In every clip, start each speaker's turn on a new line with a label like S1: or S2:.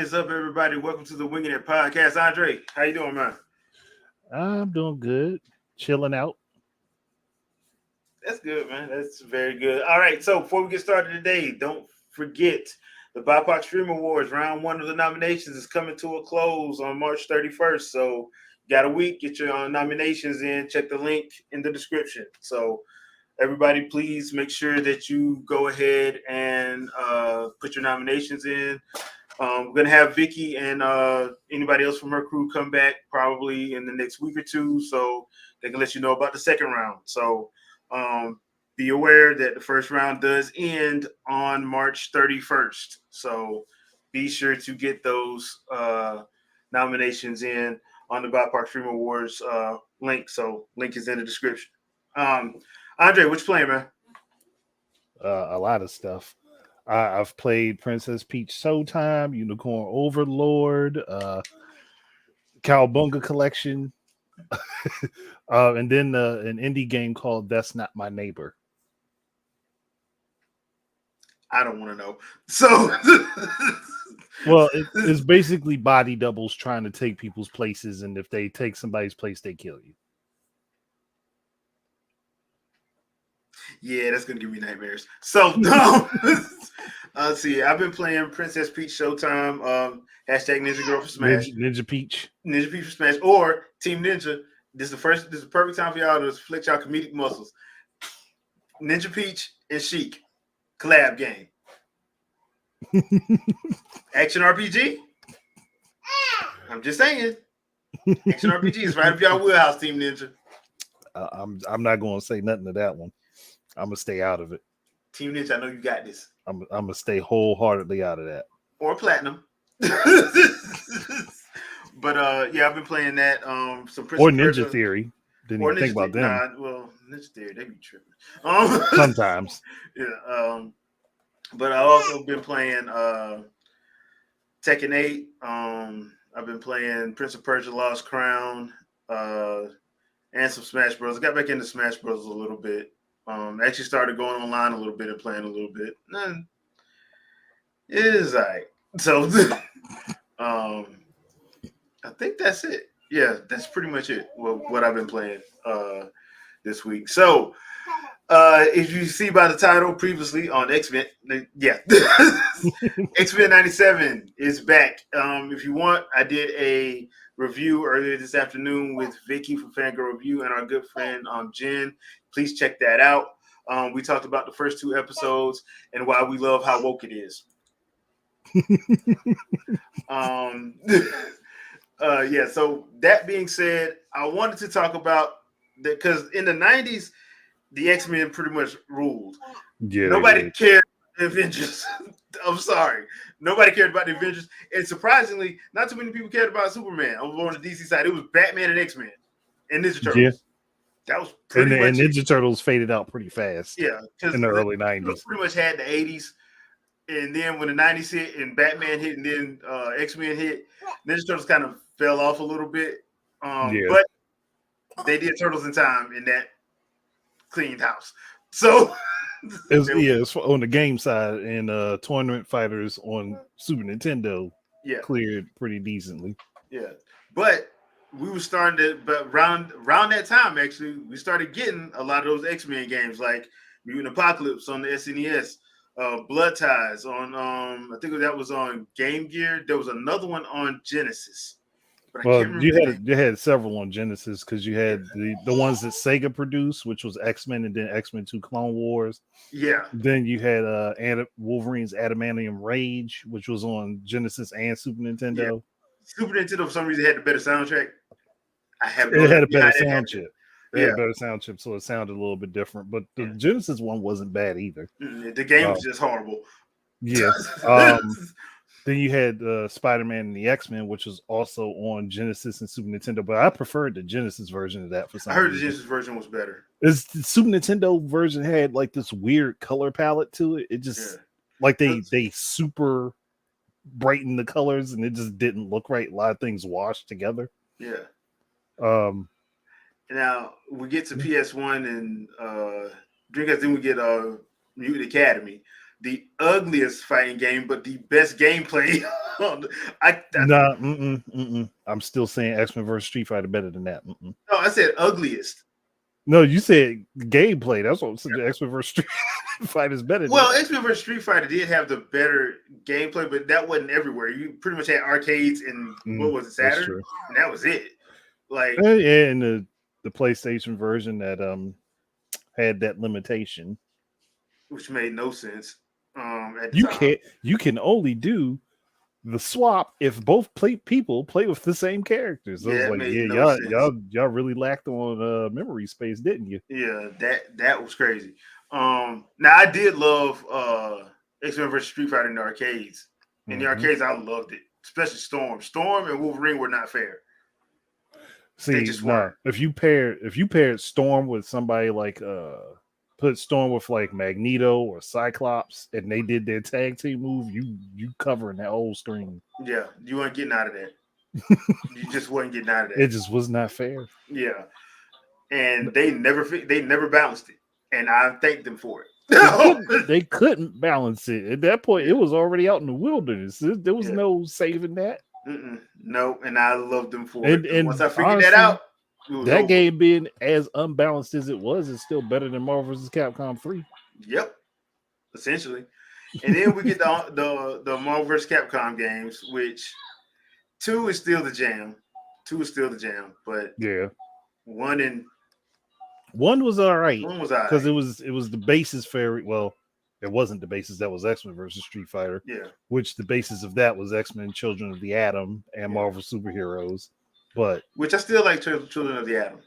S1: is up, everybody? Welcome to the Wingin podcast. Andre, how you doing, man?
S2: I'm doing good, chilling out.
S1: That's good, man. That's very good. All right, so before we get started today, don't forget the BiPOC Streamer Awards. Round one of the nominations is coming to a close on March 31st. So you got a week. Get your nominations in. Check the link in the description. So everybody, please make sure that you go ahead and put your nominations in. We're gonna have Vicky and anybody else from her crew come back probably in the next week or two, so they can let you know about the second round. So be aware that the first round does end on March 31st. So be sure to get those nominations in on the BiPOC Streamer Awards link. So link is in the description. Andre, what you playing, man?
S2: A lot of stuff. I've played Princess Peach Showtime, Unicorn Overlord, Cowabunga Collection, and then an indie game called That's Not My Neighbor.
S1: I don't want to know. So,
S2: well, it's basically body doubles trying to take people's places, and if they take somebody's place, they kill you.
S1: Yeah, that's gonna give me nightmares. So, let's see. I've been playing Princess Peach Showtime. Hashtag Ninja Girl for Smash.
S2: Ninja Peach.
S1: Ninja Peach for Smash or Team Ninja. This is the perfect time for y'all to flex y'all comedic muscles. Ninja Peach and Sheik collab game. Action RPG. I'm just saying. Action RPG is right up y'all wheelhouse, Team Ninja.
S2: I'm not going to say nothing to that one. I'm gonna stay out of it.
S1: Team Ninja, I know you got this.
S2: I'm gonna stay wholeheartedly out of that.
S1: Or Platinum. But yeah, I've been playing that. Some
S2: or Ninja Theory. Didn't even think about them.
S1: Well, Ninja Theory, they be tripping.
S2: Sometimes.
S1: Yeah. But I've also been playing Tekken 8. I've been playing Prince of Persia: Lost Crown, and some Smash Bros. I got back into Smash Bros. A little bit. Actually started going online a little bit and playing a little bit. It is alright. So, I think that's it. Yeah, that's pretty much it. What I've been playing this week. So, if you see by the title previously on X-Men, yeah, X-Men 97 is back. If you want, I did a review earlier this afternoon with Vicky from Fangirl Review and our good friend Jen. Please check that out. We talked about the first two episodes and why we love how woke it is. Yeah, so that being said, I wanted to talk about that because in the 90s, the X-Men pretty much ruled. Yeah, nobody cared about the Avengers. I'm sorry. Nobody cared about the Avengers. And surprisingly, not too many people cared about Superman over on the DC side. It was Batman and X-Men and Ninja Turtles.
S2: Yeah.
S1: That was pretty much
S2: and Ninja Turtles faded out pretty fast.
S1: Yeah.
S2: In the early 90s.
S1: Pretty much had the 80s. And then when the 90s hit and Batman hit and then X-Men hit, Ninja Turtles kind of fell off a little bit. But they did Turtles in Time in that cleaned house. So
S2: it's on the game side, and Tournament Fighters on Super Nintendo cleared pretty decently.
S1: Yeah. But we were starting to, but around that time, actually, we started getting a lot of those X-Men games like Mutant Apocalypse on the SNES, Blood Ties on, I think that was on Game Gear. There was another one on Genesis.
S2: Well, you had several on Genesis because you had the ones that Sega produced, which was X-Men and then X-Men 2 Clone Wars.
S1: Yeah.
S2: Then you had Wolverine's Adamantium Rage, which was on Genesis and Super Nintendo. Yeah.
S1: Super Nintendo, for some reason, had the better soundtrack.
S2: It had a better sound chip. It had a better sound chip, so it sounded a little bit different. But the Genesis one wasn't bad either.
S1: The game was just horrible.
S2: Yeah. Then you had Spider-Man and the X-Men, which was also on Genesis and Super Nintendo. But I preferred the Genesis version of that for some reason.
S1: I heard the Genesis version was better.
S2: The Super Nintendo version had like this weird color palette to it. It just like they super brightened the colors and it just didn't look right. A lot of things washed together.
S1: Yeah. Now we get to PS1 and Dreamcast, then we get Mutant Academy. the ugliest fighting game, but the best gameplay.
S2: I'm still saying X-Men vs. Street Fighter better than that.
S1: No, I said ugliest.
S2: No, you said gameplay. That's what I'm saying. X-Men vs. Street Fighter is better.
S1: Well, X-Men vs. Street Fighter did have the better gameplay, but that wasn't everywhere. You pretty much had arcades and what was it, Saturn, and that was it. Like,
S2: and the PlayStation version that had that limitation,
S1: which made no sense.
S2: You can only do the swap if both people play with the same characters. So
S1: yeah,
S2: it was like, y'all really lacked on memory space, didn't you?
S1: Yeah, that was crazy. Now I did love X-Men vs. Street Fighter in the arcades. In the arcades, I loved it, especially Storm. Storm and Wolverine were not fair.
S2: See, if you paired Storm with somebody like put Storm with like Magneto or Cyclops, and they did their tag team move, you covering that whole screen.
S1: Yeah, you weren't getting out of that. You just wasn't getting out of that.
S2: It just was not fair.
S1: Yeah, and they never balanced it, and I thank them for it.
S2: They couldn't balance it at that point. It was already out in the wilderness. There was no saving that.
S1: No, and I loved them for it. And once I figured
S2: honestly,
S1: that out,
S2: that game being as unbalanced as it was is still better than Marvel vs. Capcom 3.
S1: Yep, essentially. And then we get the Marvel vs. Capcom games, which 2 is still the jam. 2 is still the jam, but
S2: yeah,
S1: 1
S2: was all right.
S1: 1 was all right
S2: because it was the basis for it wasn't the basis that was X-Men versus Street Fighter.
S1: Yeah, which
S2: the basis of that was X-Men Children of the Atom and Marvel Superheroes. But
S1: which I still like Children of the Atom.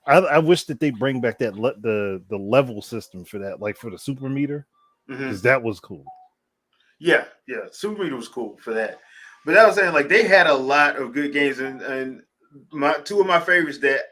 S2: I wish that they bring back that the level system for that, like for the super meter, because that was cool.
S1: Yeah, super meter was cool for that. But I was saying, like, they had a lot of good games, and my 2 of my favorites that.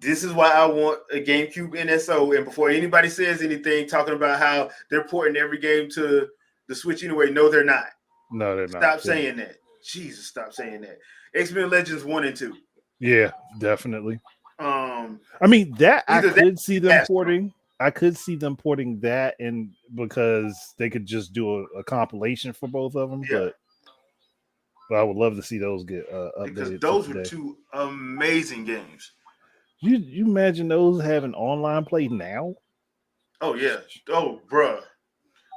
S1: This is why I want a GameCube NSO. And before anybody says anything talking about how they're porting every game to the Switch anyway, no, they're not.
S2: No, they're not.
S1: Stop saying that. Jesus, stop saying that. X-Men Legends 1 and 2.
S2: Yeah, definitely. I mean, that I could see them porting. I could see them porting that in because they could just do a compilation for both of them.
S1: Yeah.
S2: But I would love to see those get updated.
S1: Because those were 2 amazing games.
S2: You imagine those having online play now?
S1: Oh yeah. Oh, bruh.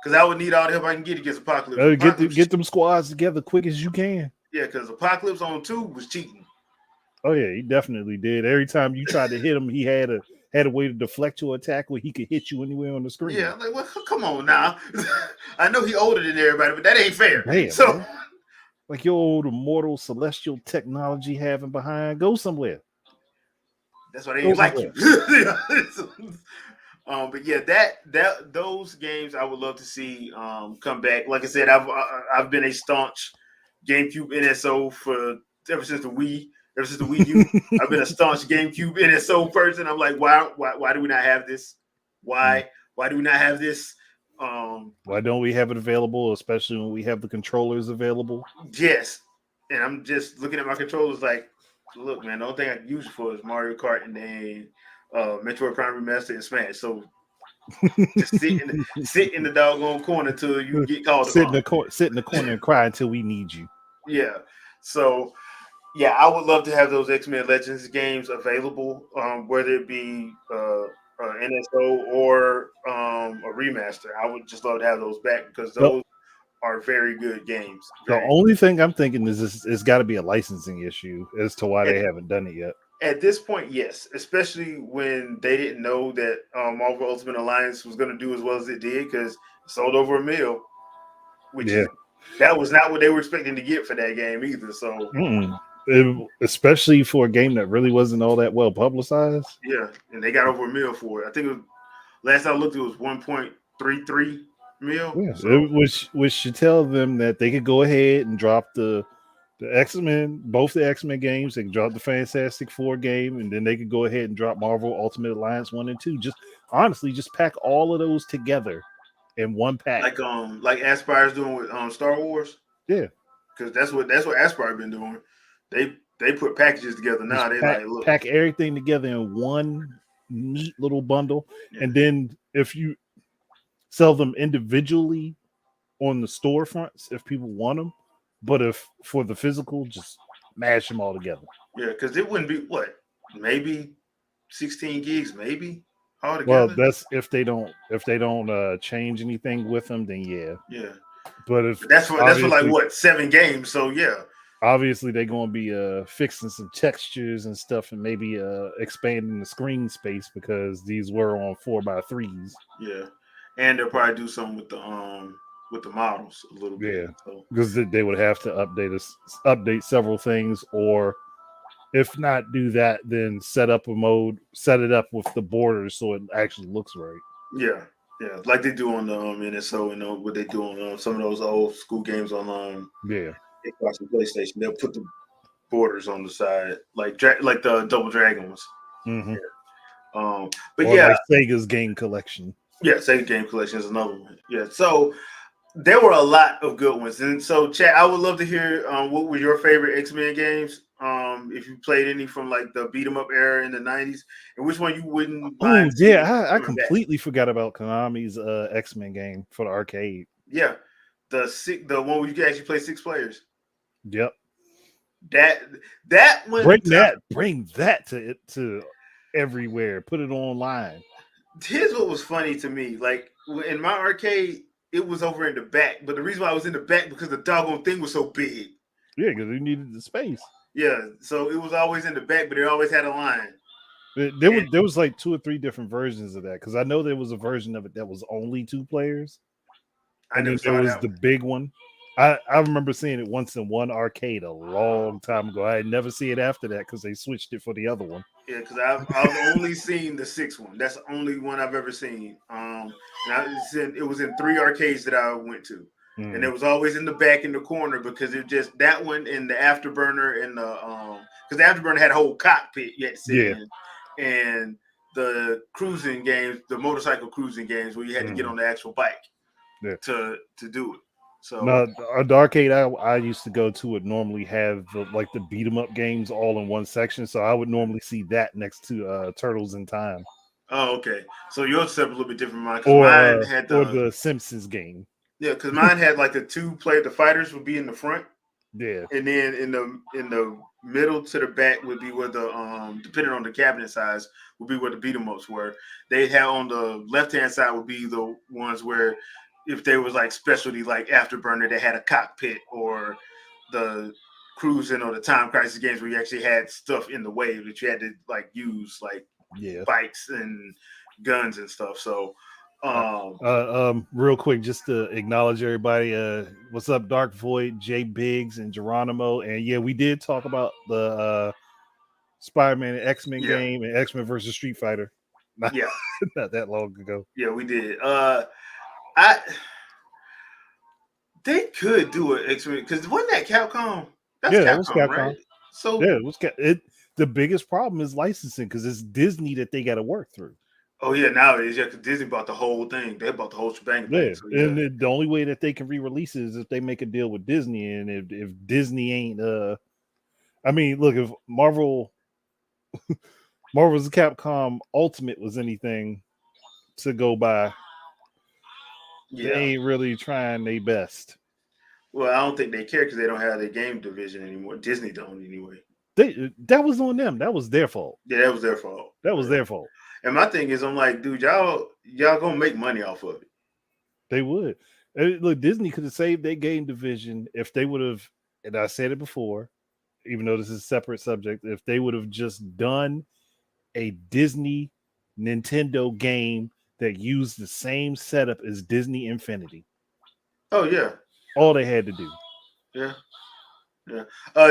S1: Because I would need all the help I can get against Apocalypse.
S2: Get them squads together quick as you can.
S1: Yeah, because Apocalypse on 2 was cheating.
S2: Oh yeah, he definitely did. Every time you tried to hit him, he had a way to deflect your attack where he could hit you anywhere on the screen.
S1: Yeah, like, well, come on now. I know he older than everybody, but that ain't fair.
S2: Damn,
S1: so,
S2: man. Like your old immortal celestial technology having behind, go somewhere.
S1: That's why they ain't like you. But yeah, those games I would love to see come back. Like I said, I've been a staunch GameCube NSO ever since the Wii U. I've been a staunch GameCube NSO person. I'm like, why do we not have this? Why do we not have this?
S2: Why don't we have it available, especially when we have the controllers available?
S1: Yes, and I'm just looking at my controllers like. Look, man, the only thing I can use it for is Mario Kart and then Metroid Prime Remastered and Smash. So just sit in the doggone corner till you get called
S2: upon. Sit in the corner and cry until we need you.
S1: Yeah. So, yeah, I would love to have those X-Men Legends games available, whether it be NSO or a remaster. I would just love to have those back because those are very good games.
S2: The only thing I'm thinking is it's got to be a licensing issue as to why they haven't done it yet.
S1: At this point, yes, especially when they didn't know that Marvel Ultimate Alliance was going to do as well as it did because it sold over 1 million, which that was not what they were expecting to get for that game either. So,
S2: especially for a game that really wasn't all that well publicized.
S1: Yeah, and they got over 1 million for it. I think last I looked, it was 1.33 million.
S2: Yeah, so. which should tell them that they could go ahead and drop the X-Men, both the X-Men games. They can drop the Fantastic Four game, and then they could go ahead and drop Marvel Ultimate Alliance 1 and 2. Just honestly, just pack all of those together in one pack,
S1: like Aspire's doing with Star Wars.
S2: Yeah,
S1: because that's what Aspire been doing. They put packages together now.
S2: Pack everything together in one neat little bundle, and then if you sell them individually on the storefronts if people want them. But if for the physical, just mash them all together.
S1: Yeah, because it wouldn't be maybe 16 gigs, maybe
S2: Well,
S1: altogether.
S2: that's if they don't change anything with them, then yeah.
S1: Yeah,
S2: But if
S1: but that's for like 7 games. So yeah,
S2: obviously they're going to be fixing some textures and stuff, and maybe expanding the screen space because these were on 4x3s.
S1: yeah, and they'll probably do something with the models a little bit.
S2: Yeah,
S1: So
S2: because they would have to update several things, or if not do that, then set it up with the borders so it actually looks right.
S1: yeah, like they do on the NSO and what they do on some of those old school games on
S2: Yeah.
S1: Xbox and PlayStation. They'll put the borders on the side, like the Double Dragon ones.
S2: Mm-hmm.
S1: But
S2: Or
S1: yeah,
S2: like Sega's game collection.
S1: yeah, Sega Game Collection is another one. Yeah, so there were a lot of good ones, and so Chad, I would love to hear what were your favorite X-Men games. If you played any from like the beat 'em up era in the '90s, and which one you wouldn't
S2: Oh
S1: mind seeing
S2: yeah, I
S1: coming back.
S2: completely forgot about Konami's X-Men game for the arcade.
S1: Yeah, the one where you can actually play 6 players.
S2: Yep.
S1: That one.
S2: Bring that to everywhere. Put it online.
S1: Here's what was funny to me. Like in my arcade, it was over in the back, but the reason why I was in the back because the doggone thing was so big.
S2: Yeah, because you needed the space.
S1: Yeah, so it was always in the back, but it always had a line.
S2: There was like 2 or 3 different versions of that because I know there was a version of it that was only 2 players. And then there was the big one. I remember seeing it once in one arcade a long time ago. I had never seen it after that because they switched it for the other one.
S1: Yeah, because I've only seen the 6th one. That's the only one I've ever seen. And it was in 3 arcades that I went to, and it was always in the back in the corner because it just that one and the Afterburner and the because the Afterburner had a whole cockpit you had to sit in, and the cruising games, the motorcycle cruising games where you had to get on the actual bike to do it. So
S2: no, the arcade I used to go to would normally have the beat 'em up games all in one section, so I would normally see that next to Turtles in Time.
S1: Oh, okay. So yours is a little bit different from mine. Mine had
S2: the Simpsons game.
S1: Yeah, because mine had like the 2 player. The fighters would be in the front.
S2: Yeah,
S1: and then in the middle to the back would be where the depending on the cabinet size would be where the beat 'em ups were. They had on the left hand side would be the ones where if there was like specialty like Afterburner that had a cockpit, or the cruising or the Time Crisis games where you actually had stuff in the way that you had to like use like bikes and guns and stuff. So
S2: real quick, just to acknowledge everybody. What's up, Dark Void, Jay Biggs, and Geronimo? And yeah, we did talk about the Spider-Man and X-Men game and X-Men versus Street Fighter. Not that long ago.
S1: Yeah, we did. They could do an X-Men because wasn't that Capcom?
S2: That was Capcom,
S1: right? So
S2: yeah, it was. The biggest problem is licensing because it's Disney that they got to work through.
S1: Oh yeah, nowadays because Disney bought the whole thing. They bought the whole shebang.
S2: And the only way that they can re-release it is if they make a deal with Disney. And if Disney ain't, I mean, look, if Marvel's Capcom Ultimate was anything to go by, they ain't really trying their best.
S1: Well, I don't think they care because they don't have their game division anymore. Disney don't anyway.
S2: That was on them. That was their fault.
S1: Yeah, that was their fault.
S2: That was their fault.
S1: And my thing is, I'm like, dude, y'all gonna make money off of it.
S2: They would. Look, Disney could have saved their game division if they would have, and I said it before, even though this is a separate subject, if they would have just done a Disney Nintendo game that used the same setup as Disney Infinity.
S1: Oh, yeah.
S2: All they had to do.
S1: Yeah.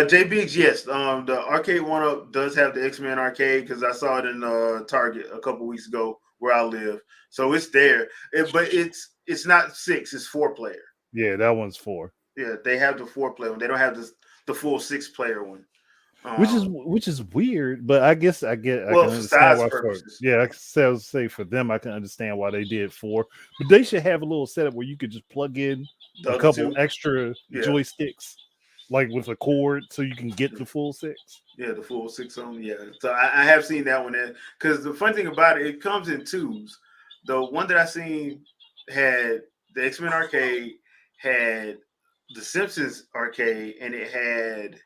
S1: J Biggs, yes. The arcade one-up does have the X-Men arcade because I saw it in Target a couple weeks ago where I live. So it's there. But it's not 6, it's 4-player.
S2: Yeah, that one's 4.
S1: Yeah, they have the 4-player one. They don't have the full 6-player one.
S2: Which is weird, but I guess I can
S1: understand why purposes.
S2: I can say for them I can understand why they did 4. But they should have a little setup where you could just plug in a couple extra joysticks. Like with a cord, so you can get the full 6.
S1: Yeah, the full 6 on. Yeah, so I have seen that one. Because the fun thing about it, it comes in 2s. The one that I seen had the X-Men arcade, had the Simpsons arcade, and it had,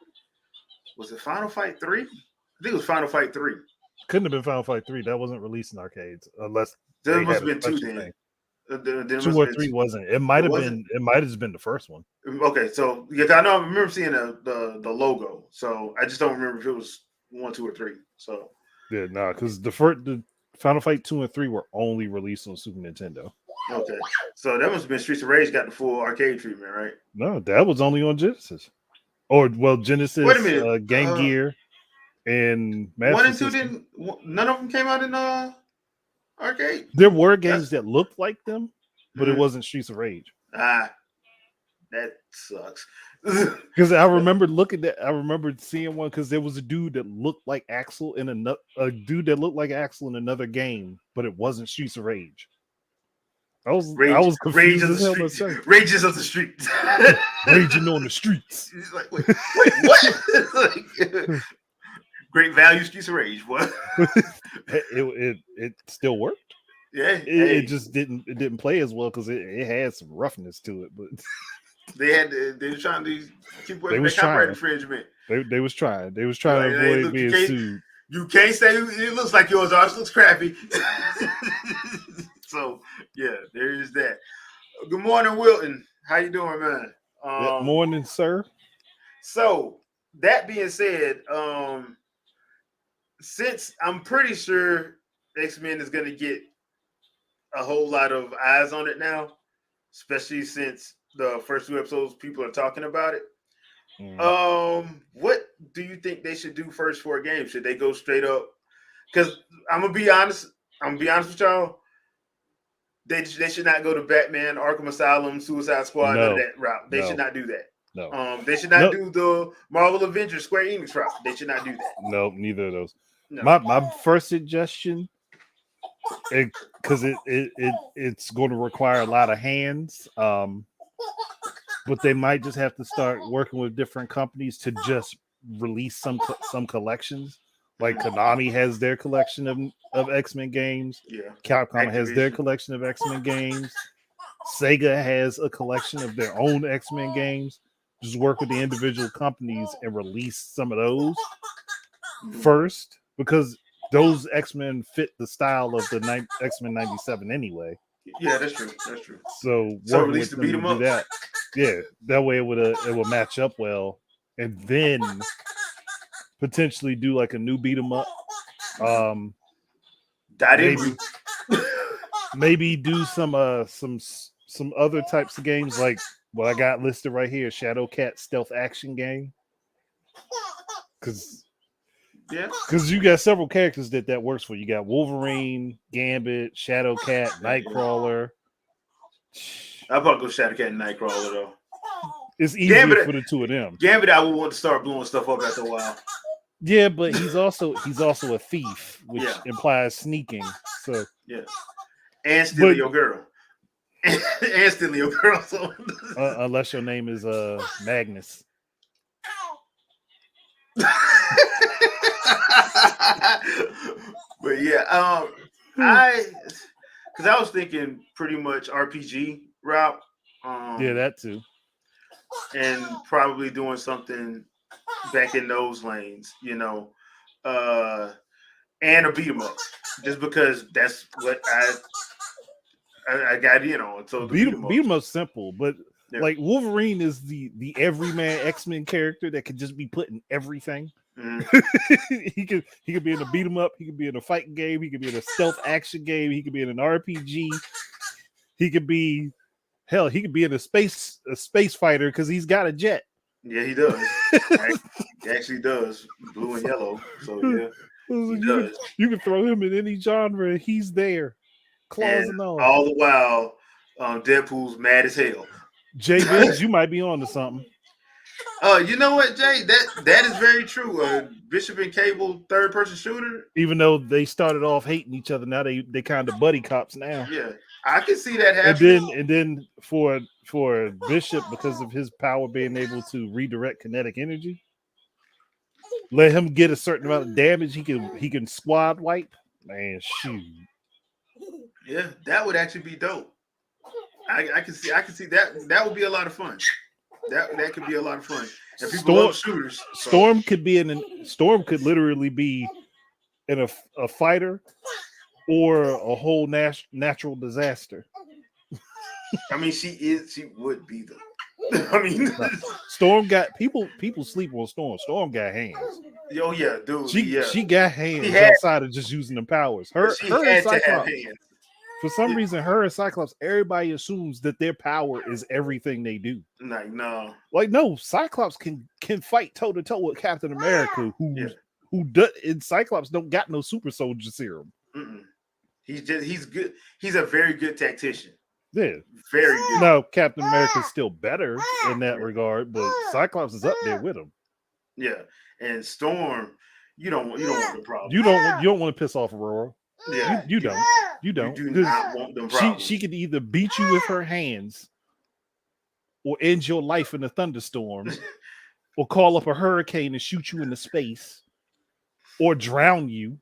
S1: was it Final Fight 3? I think it was Final Fight 3.
S2: Couldn't have been Final Fight 3. That wasn't released in arcades unless
S1: There
S2: they
S1: must
S2: had
S1: have
S2: a
S1: been 2
S2: special
S1: then.
S2: thing.
S1: There
S2: 2
S1: must
S2: or
S1: have
S2: 3
S1: been,
S2: wasn't. It might have
S1: wasn't?
S2: been. It might have just been the first one.
S1: Okay, so yeah, I know I remember seeing the logo. So I just don't remember if it was 1, 2, or 3. So
S2: Yeah, no, because the Final Fight 2 and 3 were only released on Super Nintendo.
S1: okay, so that must have been Streets of Rage got the full arcade treatment, right?
S2: No, that was only on Genesis. Or Genesis,
S1: Wait a minute,
S2: Game Gear, and
S1: 1
S2: Master
S1: and 2
S2: System.
S1: none of them came out in arcade.
S2: There were games that looked like them, but it
S1: Mhm.
S2: wasn't Streets of Rage.
S1: That sucks.
S2: Because I remember seeing one because there was a dude that looked like Axel in another game, but it wasn't Streets of Rage. I was confused as hell myself.
S1: Rages of the streets.
S2: Raging on the streets.
S1: He's like, wait, what? Like, great value, Streets of Rage. What?
S2: it still worked.
S1: Yeah,
S2: It just didn't play as well because it had some roughness to it, but
S1: they were trying to keep away from
S2: was
S1: copyright
S2: trying.
S1: infringement.
S2: They was trying to avoid being sued.
S1: You can't say it looks like yours. Ours looks crappy. So yeah, there is that. Good morning, Wilton. How you doing, man?
S2: Good morning, sir.
S1: So that being said, since I'm pretty sure X-Men is going to get a whole lot of eyes on it now, especially since the first 2 episodes people are talking about it. What do you think they should do first for a game? Should they go straight up? Because I'm gonna be honest with y'all. They should not go to Batman, Arkham Asylum, Suicide Squad, none of that route. They should not do that.
S2: No.
S1: They should not do the Marvel Avengers Square Enix route. They should not do that.
S2: No, neither of those.
S1: No.
S2: My first suggestion, because it's going to require a lot of hands, but they might just have to start working with different companies to just release some collections. Like Konami has their collection of X-Men games.
S1: Yeah.
S2: Capcom has their collection of X-Men games. Sega has a collection of their own X-Men games. Just work with the individual companies and release some of those first, because those X-Men fit the style of the X-Men 97 anyway.
S1: Yeah, that's true.
S2: So
S1: release the beat 'em up.
S2: That. Yeah, that way it would match up well, and then potentially do like a new beat 'em up. Maybe do some other types of games like what I got listed right here, Shadow Cat stealth action game. Because you got several characters that works for. You got Wolverine, Gambit, Shadow Cat, Nightcrawler.
S1: I'll probably go Shadow Cat and Nightcrawler though.
S2: It's easier for the 2 of them.
S1: Gambit, I would want to start blowing stuff up after a while.
S2: Yeah, but he's also a thief, which implies sneaking. So
S1: yeah, and stealing your girl, and stealing your girl. So
S2: unless your name is Magnus.
S1: But yeah, because I was thinking pretty much RPG route.
S2: Yeah, that too.
S1: And probably doing something back in those lanes, and a beat 'em up, just because that's what I got in on. So
S2: beat 'em up simple, but like Wolverine is the everyman X-Men character that could just be put in everything. He could be in a beat 'em up, he could be in a fighting game, he could be in a stealth action game, he could be in an RPG, he could be in a space fighter because he's got a jet.
S1: Yeah, he does. He actually does. Blue and yellow. So yeah, he does.
S2: You can throw him in any genre, he's there. Claws and all.
S1: All the while, Deadpool's mad as hell.
S2: Jay Biggs, you might be on to something.
S1: You know what, Jay? That is very true. Bishop and Cable third-person shooter.
S2: Even though they started off hating each other, now they kind of buddy cops now.
S1: Yeah, I can see that happening.
S2: And then for Bishop, because of his power being able to redirect kinetic energy, let him get a certain amount of damage. He can squad wipe. Man, shoot.
S1: Yeah, that would actually be dope. I can see that. That would be a lot of fun. That could be a lot of fun. And people love shooters. So.
S2: Storm could be Storm could literally be in a fighter or a whole natural disaster.
S1: I mean, she would be the. I mean,
S2: Storm got people sleep on Storm. Storm got hands.
S1: Oh yeah, dude.
S2: She got hands outside of just using the powers. Her and Cyclops. For some reason, her and Cyclops, everybody assumes that their power is everything they do.
S1: Like no,
S2: Cyclops can fight toe to toe with Captain America, who does. And Cyclops don't got no super soldier serum.
S1: Mm-mm. He's good. He's a very good tactician.
S2: Yeah,
S1: very good.
S2: No, Captain America's still better in that regard, but Cyclops is up there with him.
S1: Yeah, and Storm, you don't want the problem.
S2: You don't want to piss off Aurora.
S1: Yeah,
S2: you don't. You don't.
S1: You do not want them problems.
S2: She could either beat you with her hands, or end your life in a thunderstorm, or call up a hurricane and shoot you into space, or drown you.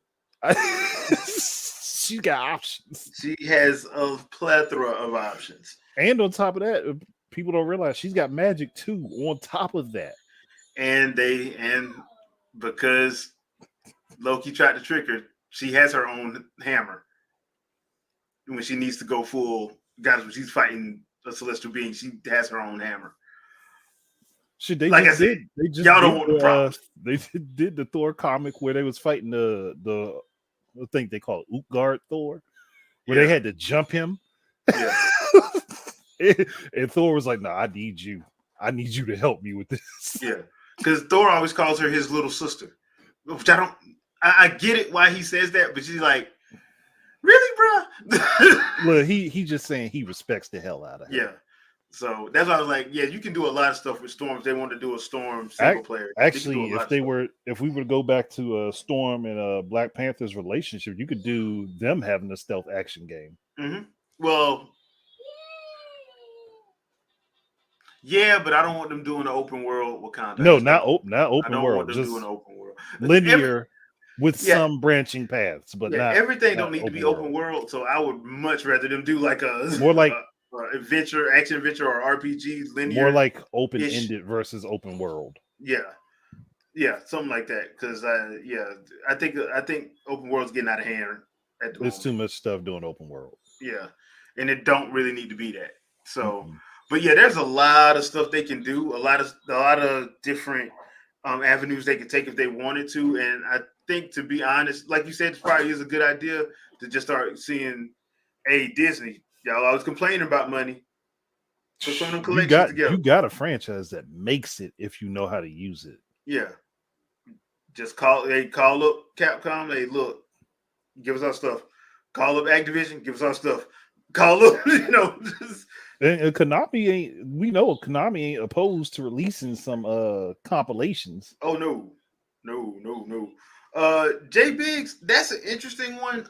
S2: She's got options.
S1: She has a plethora of options.
S2: And on top of that, people don't realize she's got magic too. On top of that,
S1: and because Loki tried to trick her, she has her own hammer. When she needs to go full, guys, when she's fighting a celestial being, she has her own hammer.
S2: Y'all don't want the problems. They did the Thor comic where they was fighting the I think they call it Utgard Thor, where they had to jump him.
S1: Yeah.
S2: And Thor was like, "No, I need you. I need you to help me with this."
S1: Yeah, because Thor always calls her his little sister, which I get it why he says that, but she's like, "Really, bro?"
S2: Well, he just saying he respects the hell out of her.
S1: Yeah. So that's why I was like, yeah, you can do a lot of stuff with Storm if they want to do a Storm single player.
S2: Actually, if we were to go back to Storm and Black Panther's relationship, you could do them having a stealth action game.
S1: Mm-hmm. Well, yeah, but I don't want them doing an open world Wakanda.
S2: No, not open world.
S1: I don't want them doing open world.
S2: Linear with some branching paths, but not
S1: everything don't need to be open world. So I would much rather them do like a
S2: more like
S1: action adventure, or RPG linear.
S2: More like open-ended versus open world.
S1: Yeah, something like that. Because I think open world's getting out of hand.
S2: There's too much stuff doing open world.
S1: Yeah, and it don't really need to be that. So, but yeah, there's a lot of stuff they can do. A lot of different avenues they can take if they wanted to. And I think, to be honest, like you said, it probably is a good idea to just start seeing Disney. Y'all always complaining about money. Put some of them collections together.
S2: You got a franchise that makes it if you know how to use it.
S1: Yeah. Just call up Capcom. Hey, look, give us our stuff. Call up Activision, give us our stuff. Call up, just...
S2: And Konami ain't opposed to releasing some compilations.
S1: Oh no. J Biggs, that's an interesting one.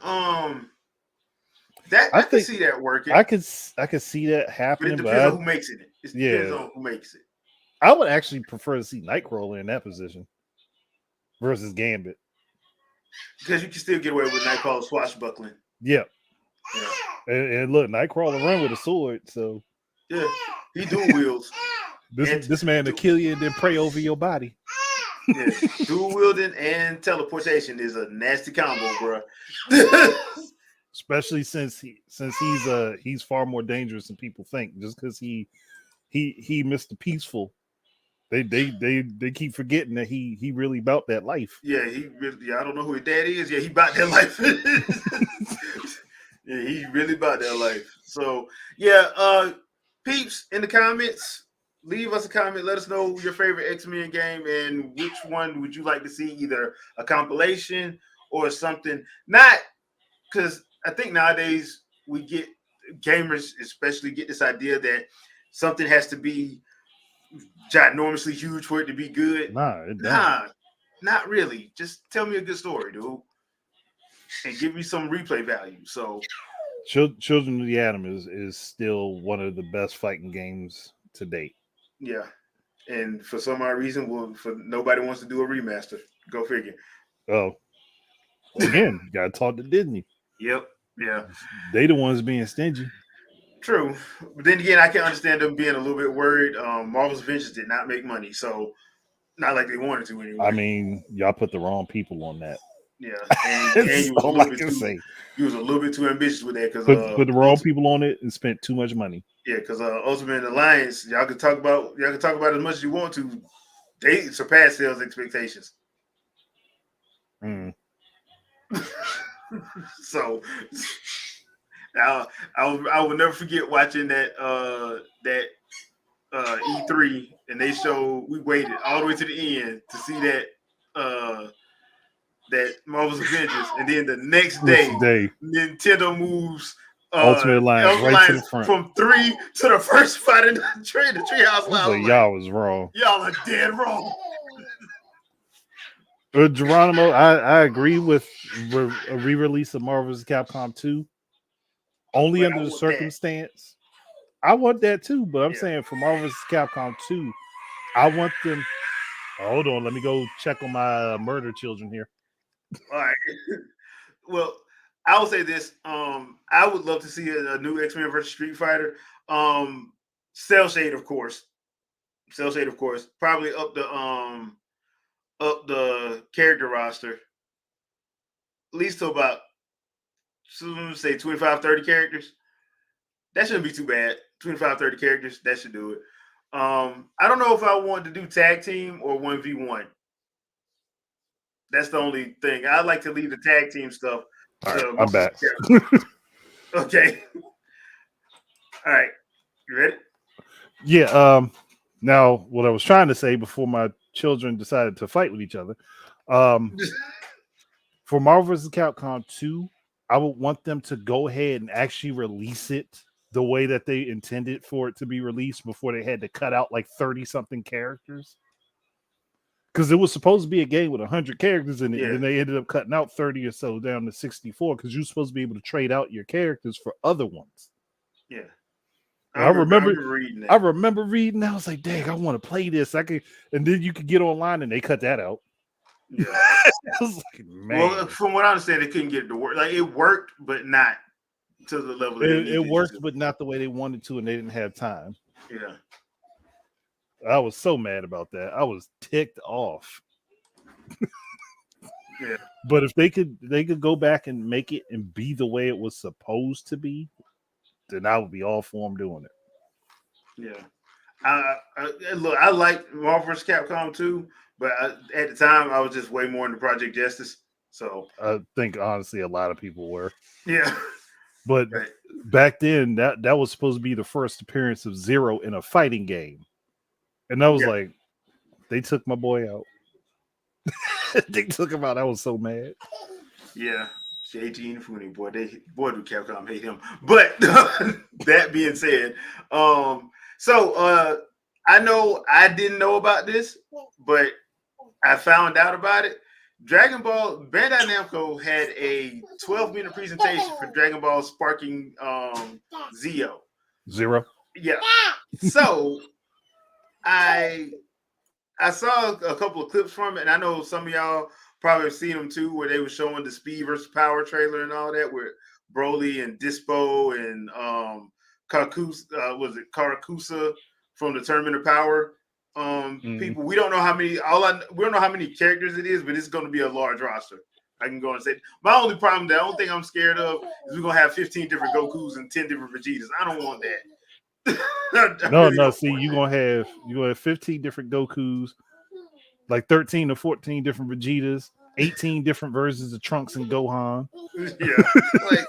S1: I can see that working.
S2: I could see that happening.
S1: But it depends on who makes it. It depends on who makes it.
S2: I would actually prefer to see Nightcrawler in that position versus Gambit.
S1: Because you can still get away with Nightcrawler swashbuckling.
S2: Yeah. And look, Nightcrawler run with a sword, so
S1: yeah, he dual wields.
S2: This man to kill you and then pray over your body.
S1: Yeah, dual wielding and teleportation is a nasty combo, bro.
S2: Especially since he's far more dangerous than people think. Just because he Mr. Peaceful, they keep forgetting that he really about that life.
S1: Yeah, I don't know who his daddy is. Yeah, he about that life. Yeah, he really about that life. So yeah, peeps in the comments, leave us a comment. Let us know your favorite X-Men game and which one would you like to see, either a compilation or something. Not because I think nowadays we get gamers, especially, get this idea that something has to be ginormously huge for it to be good. Nah, not really. Just tell me a good story, dude, and give me some replay value. So,
S2: Children of the Atom is still one of the best fighting games to date.
S1: Yeah, and for some odd reason, nobody wants to do a remaster. Go figure.
S2: Oh, again, got to talk to Disney.
S1: Yep. Yeah.
S2: They the ones being stingy.
S1: True, but then again, I can understand them being a little bit worried. Marvel's Avengers did not make money, so not like they wanted to anyway.
S2: I mean, y'all put the wrong people on that.
S1: Yeah, and
S2: That's
S1: you was a
S2: all
S1: little
S2: I
S1: bit
S2: can
S1: too.
S2: say.
S1: You was a little bit too ambitious with that because
S2: Put the wrong people on it and spent too much money.
S1: yeah, because Ultimate Alliance, y'all can talk about as much as you want to. They surpassed sales expectations.
S2: Mm.
S1: So I will never forget watching that E3, and they showed, we waited all the way to the end to see that Marvel's Avengers, and then the next day Nintendo moves
S2: Ultimate Alliance right to the front
S1: from 3 to the first fight in the Treehouse Live.
S2: Like, y'all was wrong.
S1: Y'all are dead wrong.
S2: Geronimo, I agree with a re-release of Marvel's Capcom 2. Only under the circumstance. I want that too, but I'm saying for Marvel's Capcom 2, I want them. Hold on, let me go check on my murder children here.
S1: All right. Well, I will say this. I would love to see a new X-Men versus Street Fighter. Cell Shade, of course. Probably up the character roster. At least to about, say 25, 30 characters. That shouldn't be too bad. 25, 30 characters, that should do it. I don't know if I want to do tag team or 1v1. That's the only thing. I like to leave the tag team stuff.
S2: All right, I'm back.
S1: Okay. All right. You ready?
S2: Yeah. Now, what I was trying to say before my children decided to fight with each other, for Marvel vs. Capcom 2, I would want them to go ahead and actually release it the way that they intended for it to be released before they had to cut out like 30-something characters. Because it was supposed to be a game with 100 characters in it, and then they ended up cutting out 30 or so down to 64 because you're supposed to be able to trade out your characters for other ones.
S1: Yeah.
S2: I remember reading that. I was like, dang, I want to play this. And then you could get online and they cut that out.
S1: Yeah.
S2: I was like, man.
S1: Well, from what I understand, they couldn't get it to work. Like, it worked, but not to the level
S2: it worked, but not the way they wanted to, and they didn't have time.
S1: Yeah.
S2: I was so mad about that. I was ticked off.
S1: Yeah.
S2: But if they could go back and make it and be the way it was supposed to be, then I would be all for them doing it.
S1: Yeah. Look, I like Marvel vs. Capcom 2, but at the time I was just way more into Project Justice. So
S2: I think honestly a lot of people were.
S1: Yeah.
S2: But back then that was supposed to be the first appearance of Zero in a fighting game. And I was like, they took my boy out. They took him out. I was so mad.
S1: Yeah. JG and Funi, boy, do Capcom hate him. But that being said, so I know I didn't know about this, but I found out about it. Dragon Ball, Bandai Namco had a 12-minute presentation for Dragon Ball Sparking
S2: Zero.
S1: Yeah. So I saw a couple of clips from it, and I know some of y'all probably have seen them too, where they were showing the Speed versus Power trailer and all that, with Broly and Dispo and Karakusa from the Tournament of Power. People, we don't know how many. We don't know how many characters it is, but it's going to be a large roster. I can go and say my only problem, the only thing I'm scared of, is we're gonna have 15 different Gokus and 10 different Vegetas. I don't want that.
S2: No. See, you're gonna have 15 different Gokus, like 13 or 14 different Vegetas, 18 different versions of Trunks and Gohan.
S1: Yeah, like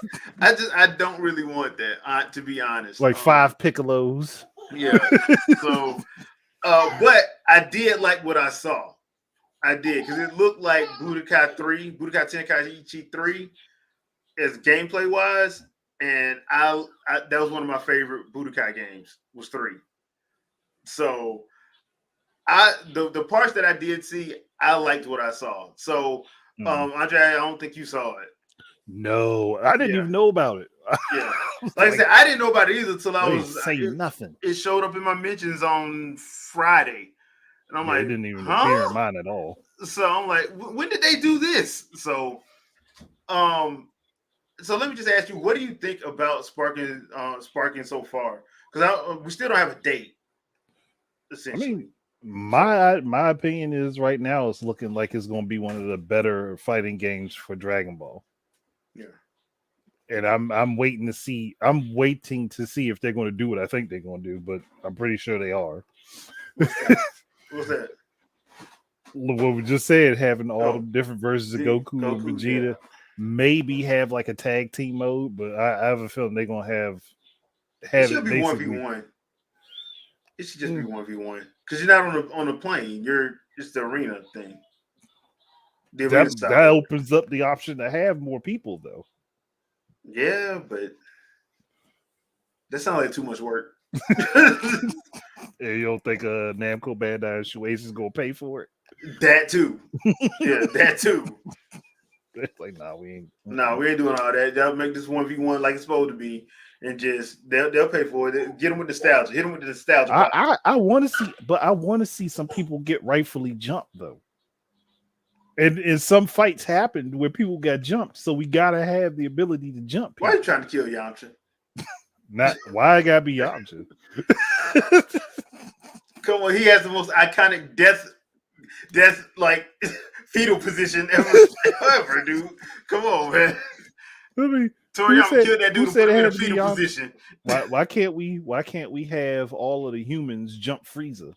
S1: I don't really want that. To be honest,
S2: like 5 Piccolos.
S1: Yeah. So, but I did like what I saw. I did, because it looked like Budokai Tenkaichi 3 as gameplay wise, and I that was one of my favorite Budokai games, was 3. So the parts that I did see, I liked what I saw. So Andre, I don't think you saw it.
S2: No, I didn't even know about it.
S1: Yeah, like I said, I didn't know about it either until I was
S2: saying nothing.
S1: It showed up in my mentions on Friday. And I'm like,
S2: it didn't even appear in mine at all.
S1: So I'm like, when did they do this? So, So let me just ask you, what do you think about Sparking so far? Because we still don't have a date.
S2: I
S1: Essentially,
S2: mean, my opinion is right now it's looking like it's going to be one of the better fighting games for Dragon Ball.
S1: yeah.
S2: And I'm waiting to see. I'm waiting to see if they're going to do what I think they're going to do, but I'm pretty sure they are.
S1: What's that? What's that?
S2: What we just said, having all the
S1: Oh,
S2: different versions of
S1: the
S2: Goku and
S1: Goku.
S2: Vegeta,
S1: Yeah.
S2: maybe have like a tag team mode, but I have a feeling they're gonna
S1: It
S2: have
S1: should
S2: it
S1: be 1v1.
S2: basically.
S1: It should just be 1v1 because you're not on the plane. It's the arena thing. The arena
S2: That
S1: style.
S2: opens up the option to have more people though.
S1: Yeah, but that sounds like too much work.
S2: And you don't think Namco Bandai and Shueisha is gonna pay for it?
S1: That too. Yeah, that too.
S2: It's like, nah, we ain't.
S1: No, we ain't doing all that. They'll make this 1v1 like it's supposed to be, and just they'll pay for it. Get them with nostalgia. Hit them with the nostalgia.
S2: I want to see, but I want to see some people get rightfully jumped though. And some fights happened where people got jumped, so we gotta have the ability to jump people.
S1: Why are you trying to kill Yamcha?
S2: Not why I gotta be Yamcha.
S1: Come on, he has the most iconic death like fetal position ever, dude. Come on, man.
S2: I mean,
S1: Toriyama killed that dude
S2: who said
S1: in
S2: it
S1: a
S2: had to be
S1: fetal
S2: Yamcha?
S1: position.
S2: Why can't we have all of the humans jump Frieza?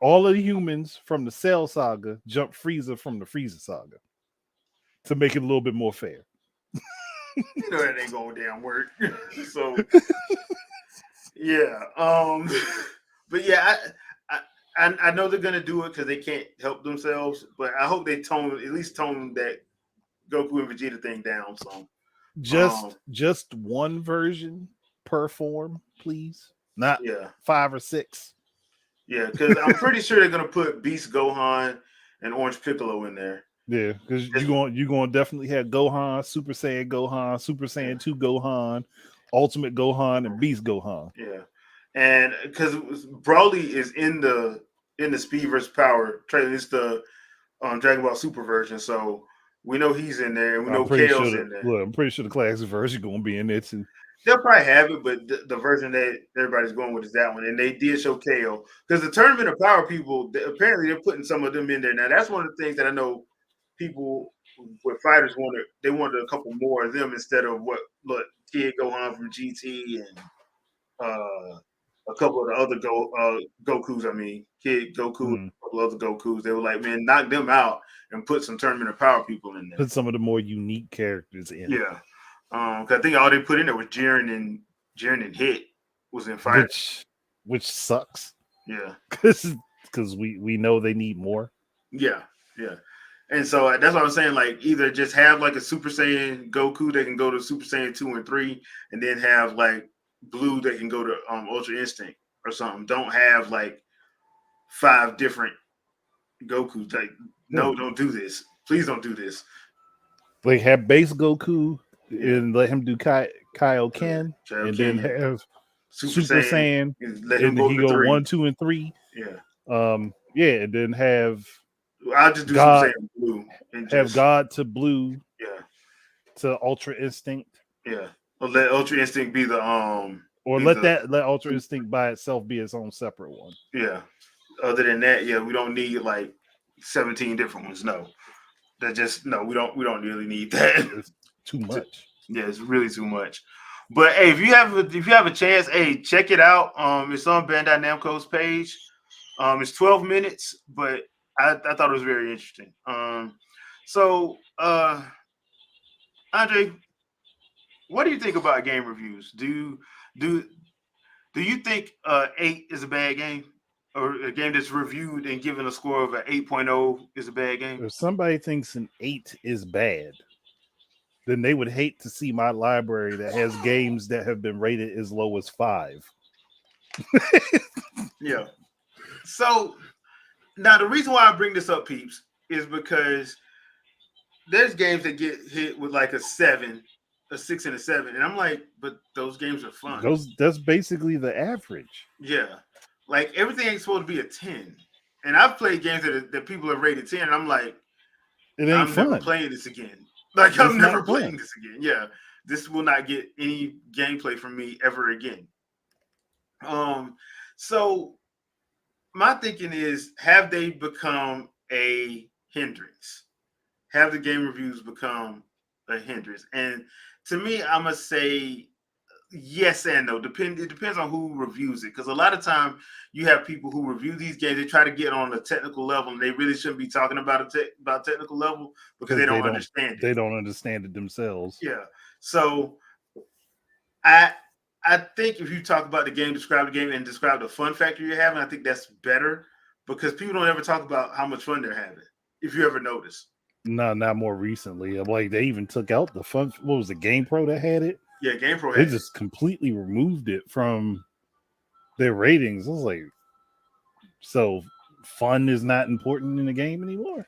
S2: All of the humans from the Cell Saga jump Frieza from the Frieza Saga to make it a little bit more fair.
S1: You know that ain't gonna damn work. So yeah. But yeah, I know they're gonna do it because they can't help themselves, but I hope they tone that Goku and Vegeta thing down some.
S2: Just one version per form, please. Not
S1: Yeah.
S2: 5 or 6.
S1: Yeah, because I'm pretty sure they're gonna put Beast Gohan and Orange Piccolo in there.
S2: Yeah, because you're going to definitely have Gohan, Super Saiyan, Super Saiyan 2 Gohan, Ultimate Gohan, and Beast Gohan.
S1: Yeah, and because Broly is in the Speed vs Power trailer, it's the Dragon Ball Super version, so we know he's in there, and we know Kale's in there.
S2: Look, I'm pretty sure the classic version going to be in there too.
S1: They'll probably have it, but the version that everybody's going with is that one. And they did show Kale because the Tournament of Power people, apparently they're putting some of them in there. Now, that's one of the things that I know people with fighters wanted. They wanted a couple more of them instead of Kid Gohan from GT and a couple of the other Gokus. I mean, Kid Goku, and a couple other Gokus. They were like, man, knock them out and put some Tournament of Power people in there.
S2: Put some of the more unique characters in.
S1: Yeah. Cause I think all they put in there was Jiren and Hit was in fire,
S2: which sucks.
S1: Yeah,
S2: because we know they need more.
S1: Yeah, and so that's what I'm saying. Like, either just have like a Super Saiyan Goku that can go to Super Saiyan 2 and 3, and then have like Blue that can go to Ultra Instinct or something. Don't have like 5 different Gokus. Like, no, don't do this. Please don't do this.
S2: Like, have base Goku. And let him do Kaioken, and then have Super Saiyan, and he go 1, 2, and 3.
S1: Yeah.
S2: And then have
S1: I'll just do God, Super Saiyan Blue. And
S2: have God to Blue.
S1: Yeah.
S2: To Ultra Instinct.
S1: Yeah. Or let Ultra Instinct be the
S2: Or let Ultra Instinct by itself be its own separate one.
S1: Yeah. Other than that, yeah, we don't need like 17 different ones. No. We don't really need that.
S2: It's too much.
S1: Yeah, it's really too much. But hey, if you have a chance, hey, check it out. It's on Bandai Namco's page. It's 12 minutes, but I thought it was very interesting. So Andre, what do you think about game reviews? Do you think 8 is a bad game? Or a game that's reviewed and given a score of an 8.0 is a bad game?
S2: If somebody thinks an 8 is bad, then they would hate to see my library that has games that have been rated as low as 5.
S1: Yeah. So now the reason why I bring this up, peeps, is because there's games that get hit with like a 7, a 6 and a 7. And I'm like, but those games are fun.
S2: That's basically the average.
S1: Yeah. Like, everything ain't supposed to be a 10. And I've played games that people have rated 10, and I'm like,
S2: it ain't fun.
S1: Never playing this again. Like, I'm
S2: It's
S1: never
S2: not
S1: playing
S2: fun.
S1: this again. Yeah, this will not get any gameplay from me ever again. So my thinking is, have they become a hindrance? Have the game reviews become a hindrance? And to me, I must say yes and no. It depends on who reviews it. Because a lot of time you have people who review these games, they try to get on a technical level, and they really shouldn't be talking about about technical level because they
S2: Because
S1: don't understand it.
S2: they don't understand it themselves.
S1: Yeah. So I I think if you talk about the game, describe the game, and describe the fun factor you're having, I think that's better because people don't ever talk about how much fun they're having. If you ever notice.
S2: No, not more recently. Like they even took out the fun. What was the Game Pro that had it?
S1: Yeah, GamePro
S2: They
S1: had it.
S2: just completely removed it from their ratings. I was like, so fun is not important in the game anymore.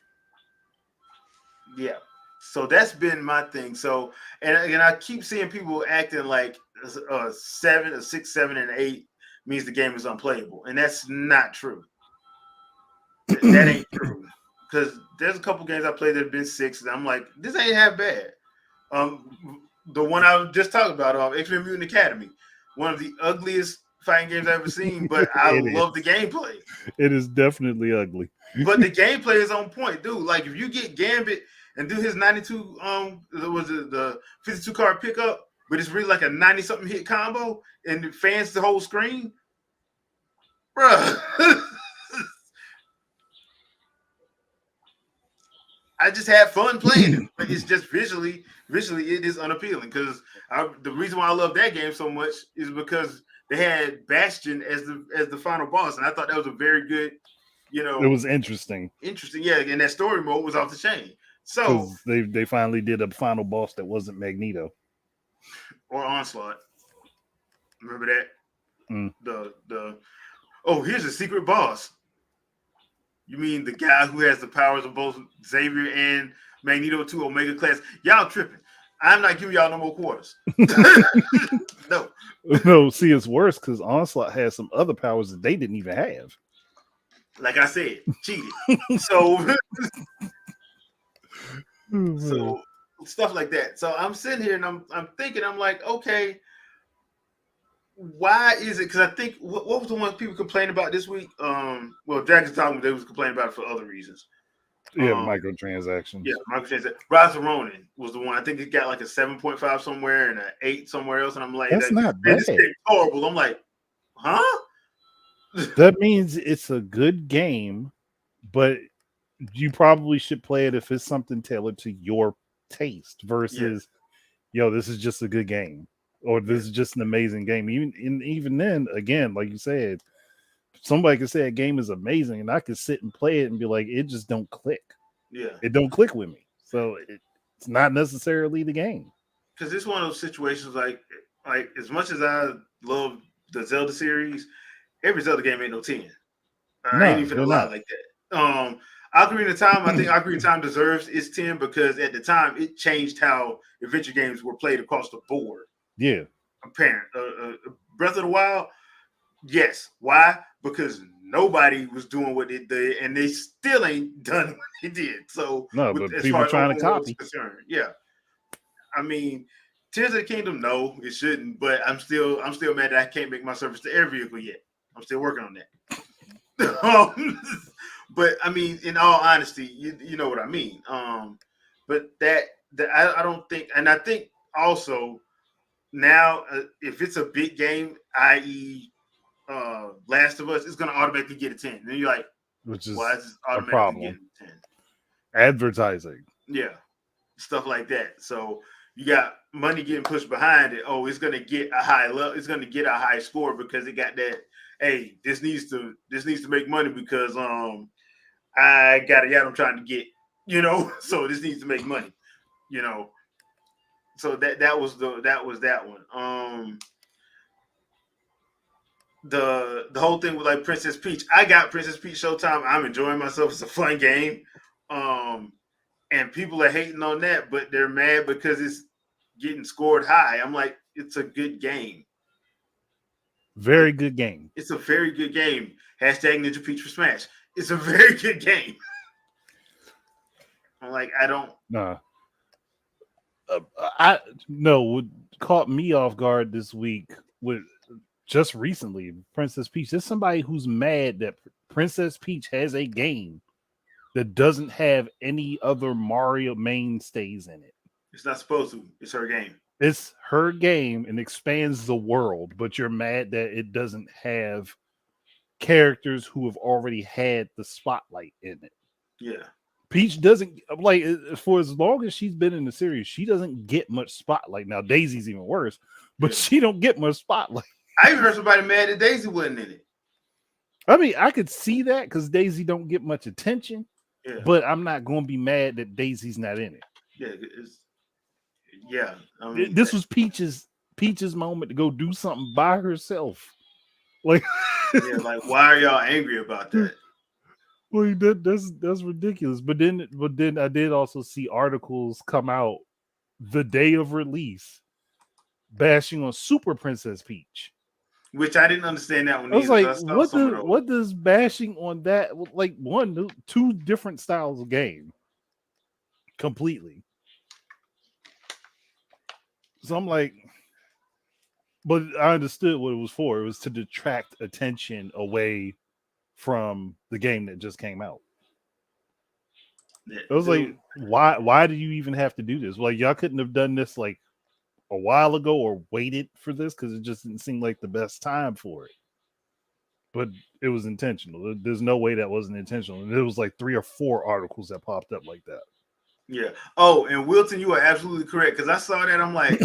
S1: Yeah. So that's been my thing. So and I keep seeing people acting like seven, a 6, 7, and 8 means the game is unplayable, and that's not true. That ain't true. Because there's a couple games I played that have been 6, and I'm like, this ain't half bad. The one I was just talking about, X-Men Mutant Academy, one of the ugliest fighting games I've ever seen, but I
S2: It
S1: love the
S2: is.
S1: gameplay.
S2: It is definitely ugly.
S1: But the gameplay is on point, dude. Like if you get Gambit and do his 92, was it the 52 card pickup, but it's really like a 90 something hit combo and it fans the whole screen, bruh. I just had fun playing it, but it's just visually it is unappealing. Because the reason why I love that game so much is because they had Bastion as the final boss, and I thought that was a very good,
S2: It was interesting
S1: interesting. Yeah, and that story mode was off the chain. So
S2: because they finally did a final boss that wasn't Magneto
S1: or Onslaught, remember that
S2: Mm.
S1: the oh, here's a secret boss. You mean the guy who has the powers of both Xavier and Magneto 2 Omega class? Y'all tripping. I'm not giving y'all no more quarters. No.
S2: No, see, it's worse because Onslaught has some other powers that they didn't even have.
S1: Like I said, cheated. So so stuff like that. So I'm sitting here and I'm thinking, I'm like, okay, why is it? Because I think what was the one people complained about this week? Well, Dragon's talking, they was complaining about it for other reasons.
S2: Yeah, microtransactions.
S1: Yeah, microtransactions. Rise of Ronin was the one. I think it got like a 7.5 somewhere and an 8 somewhere else. And I'm like,
S2: That's not
S1: man, this
S2: bad.
S1: game's horrible. I'm like, huh?
S2: That means it's a good game, but you probably should play it if it's something tailored to your taste versus, yo, this is just a good game or this is just an amazing game. Even then, again, like you said, somebody could say a game is amazing and I could sit and play it and be like, it just don't click.
S1: Yeah.
S2: It don't click with me. So it's not necessarily the game.
S1: Because it's one of those situations like as much as I love the Zelda series, every Zelda game ain't no 10. I ain't even
S2: they're
S1: a lie
S2: not.
S1: like that. Ocarina of Time, I think Ocarina of Time deserves its 10 because at the time it changed how adventure games were played across the board.
S2: Yeah.
S1: Apparent. Breath of the Wild, yes. Why? Because nobody was doing what they did, and they still ain't done what they did. So,
S2: No, but
S1: as
S2: people
S1: far as
S2: trying to
S1: open world is
S2: copy.
S1: concerned, yeah. I mean, Tears of the Kingdom, no, it shouldn't. But I'm still mad that I can't make my service to every vehicle yet. I'm still working on that. But I mean, in all honesty, you know what I mean. But that I don't think, and I think also now if it's a big game, i.e., Last of Us, it's gonna automatically get a 10. And you're like,
S2: Which is
S1: why is it
S2: a
S1: automatically
S2: problem.
S1: getting a 10?
S2: Advertising.
S1: Yeah, stuff like that. So you got money getting pushed behind it. Oh, it's gonna get a high level. It's gonna get a high score because it got that. Hey, this needs to make money because I got a yacht I'm trying to get. So this needs to make money. So that was that one. The whole thing with like Princess Peach. I got Princess Peach Showtime. I'm enjoying myself. It's a fun game. And people are hating on that, but they're mad because it's getting scored high. I'm like, it's a good game.
S2: Very good game.
S1: It's a very good game. Hashtag Ninja Peach for Smash. It's a very good game. I'm like, I don't.
S2: Nah. I no, what caught me off guard this week with just recently Princess Peach. There's somebody who's mad that Princess Peach has a game that doesn't have any other Mario mainstays in it.
S1: It's not supposed to. It's her game.
S2: It's her game and expands the world, but you're mad that it doesn't have characters who have already had the spotlight in it.
S1: Yeah.
S2: Peach doesn't, like, for as long as she's been in the series, she doesn't get much spotlight. Now Daisy's even worse, but she don't get much spotlight.
S1: I even heard somebody mad that Daisy wasn't in it.
S2: I mean, I could see that because Daisy don't get much attention, but I'm not going to be mad that Daisy's not in it.
S1: Yeah, I mean,
S2: this was Peach's moment to go do something by herself. Like,
S1: like, why are y'all angry about that?
S2: Well, that's ridiculous. But then I did also see articles come out the day of release bashing on Super Princess Peach,
S1: which I didn't understand that one.
S2: I was like, what does bashing on that, like, two different styles of game completely? So I'm like, but I understood what it was for. It was to detract attention away from the game that just came out. It was like, why do you even have to do this? Like, y'all couldn't have done this like a while ago or waited for this because it just didn't seem like the best time for it. But it was intentional. There's no way that wasn't intentional. And it was like 3 or 4 articles that popped up like that.
S1: Yeah. Oh, and Wilton, you are absolutely correct. Because I saw that. I'm like,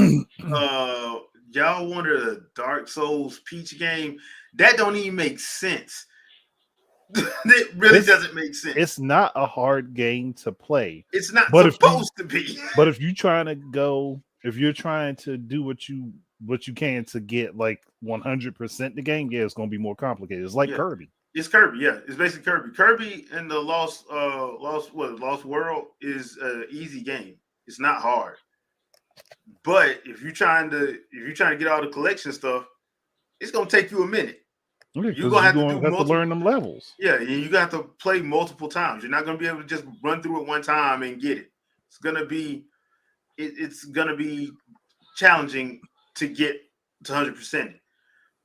S1: y'all wanted a Dark Souls Peach game? That don't even make sense. It really doesn't make sense.
S2: It's not a hard game to play.
S1: It's not supposed to be.
S2: But if you're trying to do what you can to get like 100% the game, it's going to be more complicated. It's like Kirby.
S1: It's Kirby, yeah. It's basically Kirby. Kirby and the Lost World is an easy game. It's not hard. But if you're trying to get all the collection stuff, it's gonna take you a minute.
S2: Okay, you're gonna have to learn them levels.
S1: Yeah, and you got to play multiple times. You're not gonna be able to just run through it one time and get it. It's gonna be challenging to get to 100%.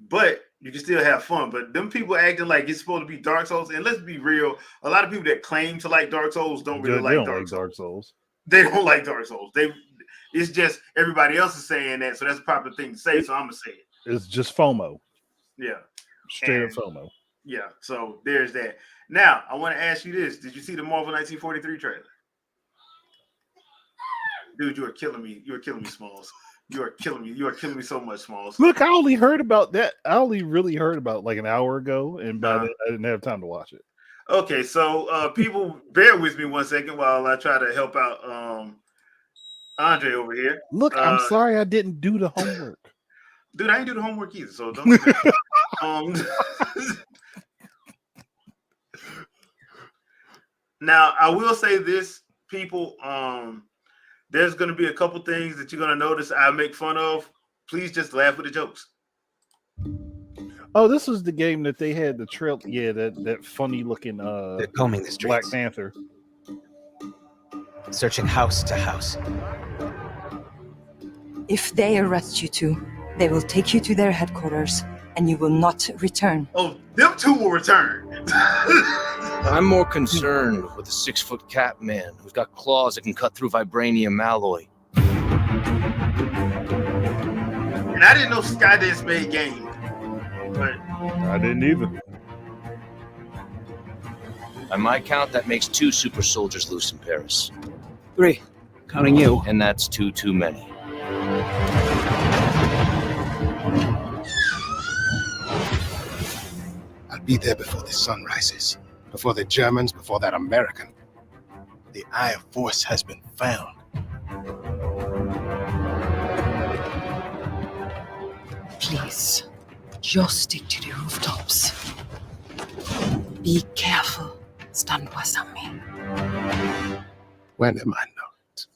S1: But you can still have fun. But them people acting like it's supposed to be Dark Souls, and let's be real, a lot of people that claim to like Dark Souls don't really like Dark Souls. They don't like Dark Souls. It's just everybody else is saying that, so that's a proper thing to say. So I'm gonna say it.
S2: It's just FOMO.
S1: Yeah,
S2: straight up FOMO.
S1: Yeah. So there's that. Now I want to ask you this: did you see the Marvel 1943 trailer? Dude, you are killing me. You are killing me, Smalls. You are killing me. You are killing me so much, Smalls.
S2: Look, I only heard about that. I only really heard about like an hour ago, and by then I didn't have time to watch it.
S1: Okay, so people, bear with me 1 second while I try to help out Andre over here.
S2: Look, I'm sorry I didn't do the homework.
S1: Dude, I didn't do the homework either, so don't. Now, I will say this, people. There's going to be a couple things that you're going to notice I make fun of. Please just laugh with the jokes.
S2: Oh, this was the game that they had the trail. Yeah, that funny looking
S3: They're combing the
S2: Black
S3: streets,
S2: Panther.
S3: searching house to house.
S4: If they arrest you two, they will take you to their headquarters, and you will not return.
S1: Oh, them two will return.
S5: I'm more concerned with the 6-foot cat man who's got claws that can cut through vibranium alloy.
S1: And I didn't know Skydance made game. But
S2: I didn't either.
S5: By my count, that makes 2 super soldiers loose in Paris.
S3: 3, counting you.
S5: And that's 2 too many.
S6: I'll be there before the sun rises. Before the Germans, before that American. The Eye of Force has been found.
S4: Please, just stick to the rooftops. Be careful. Stand by me.
S6: When am I not?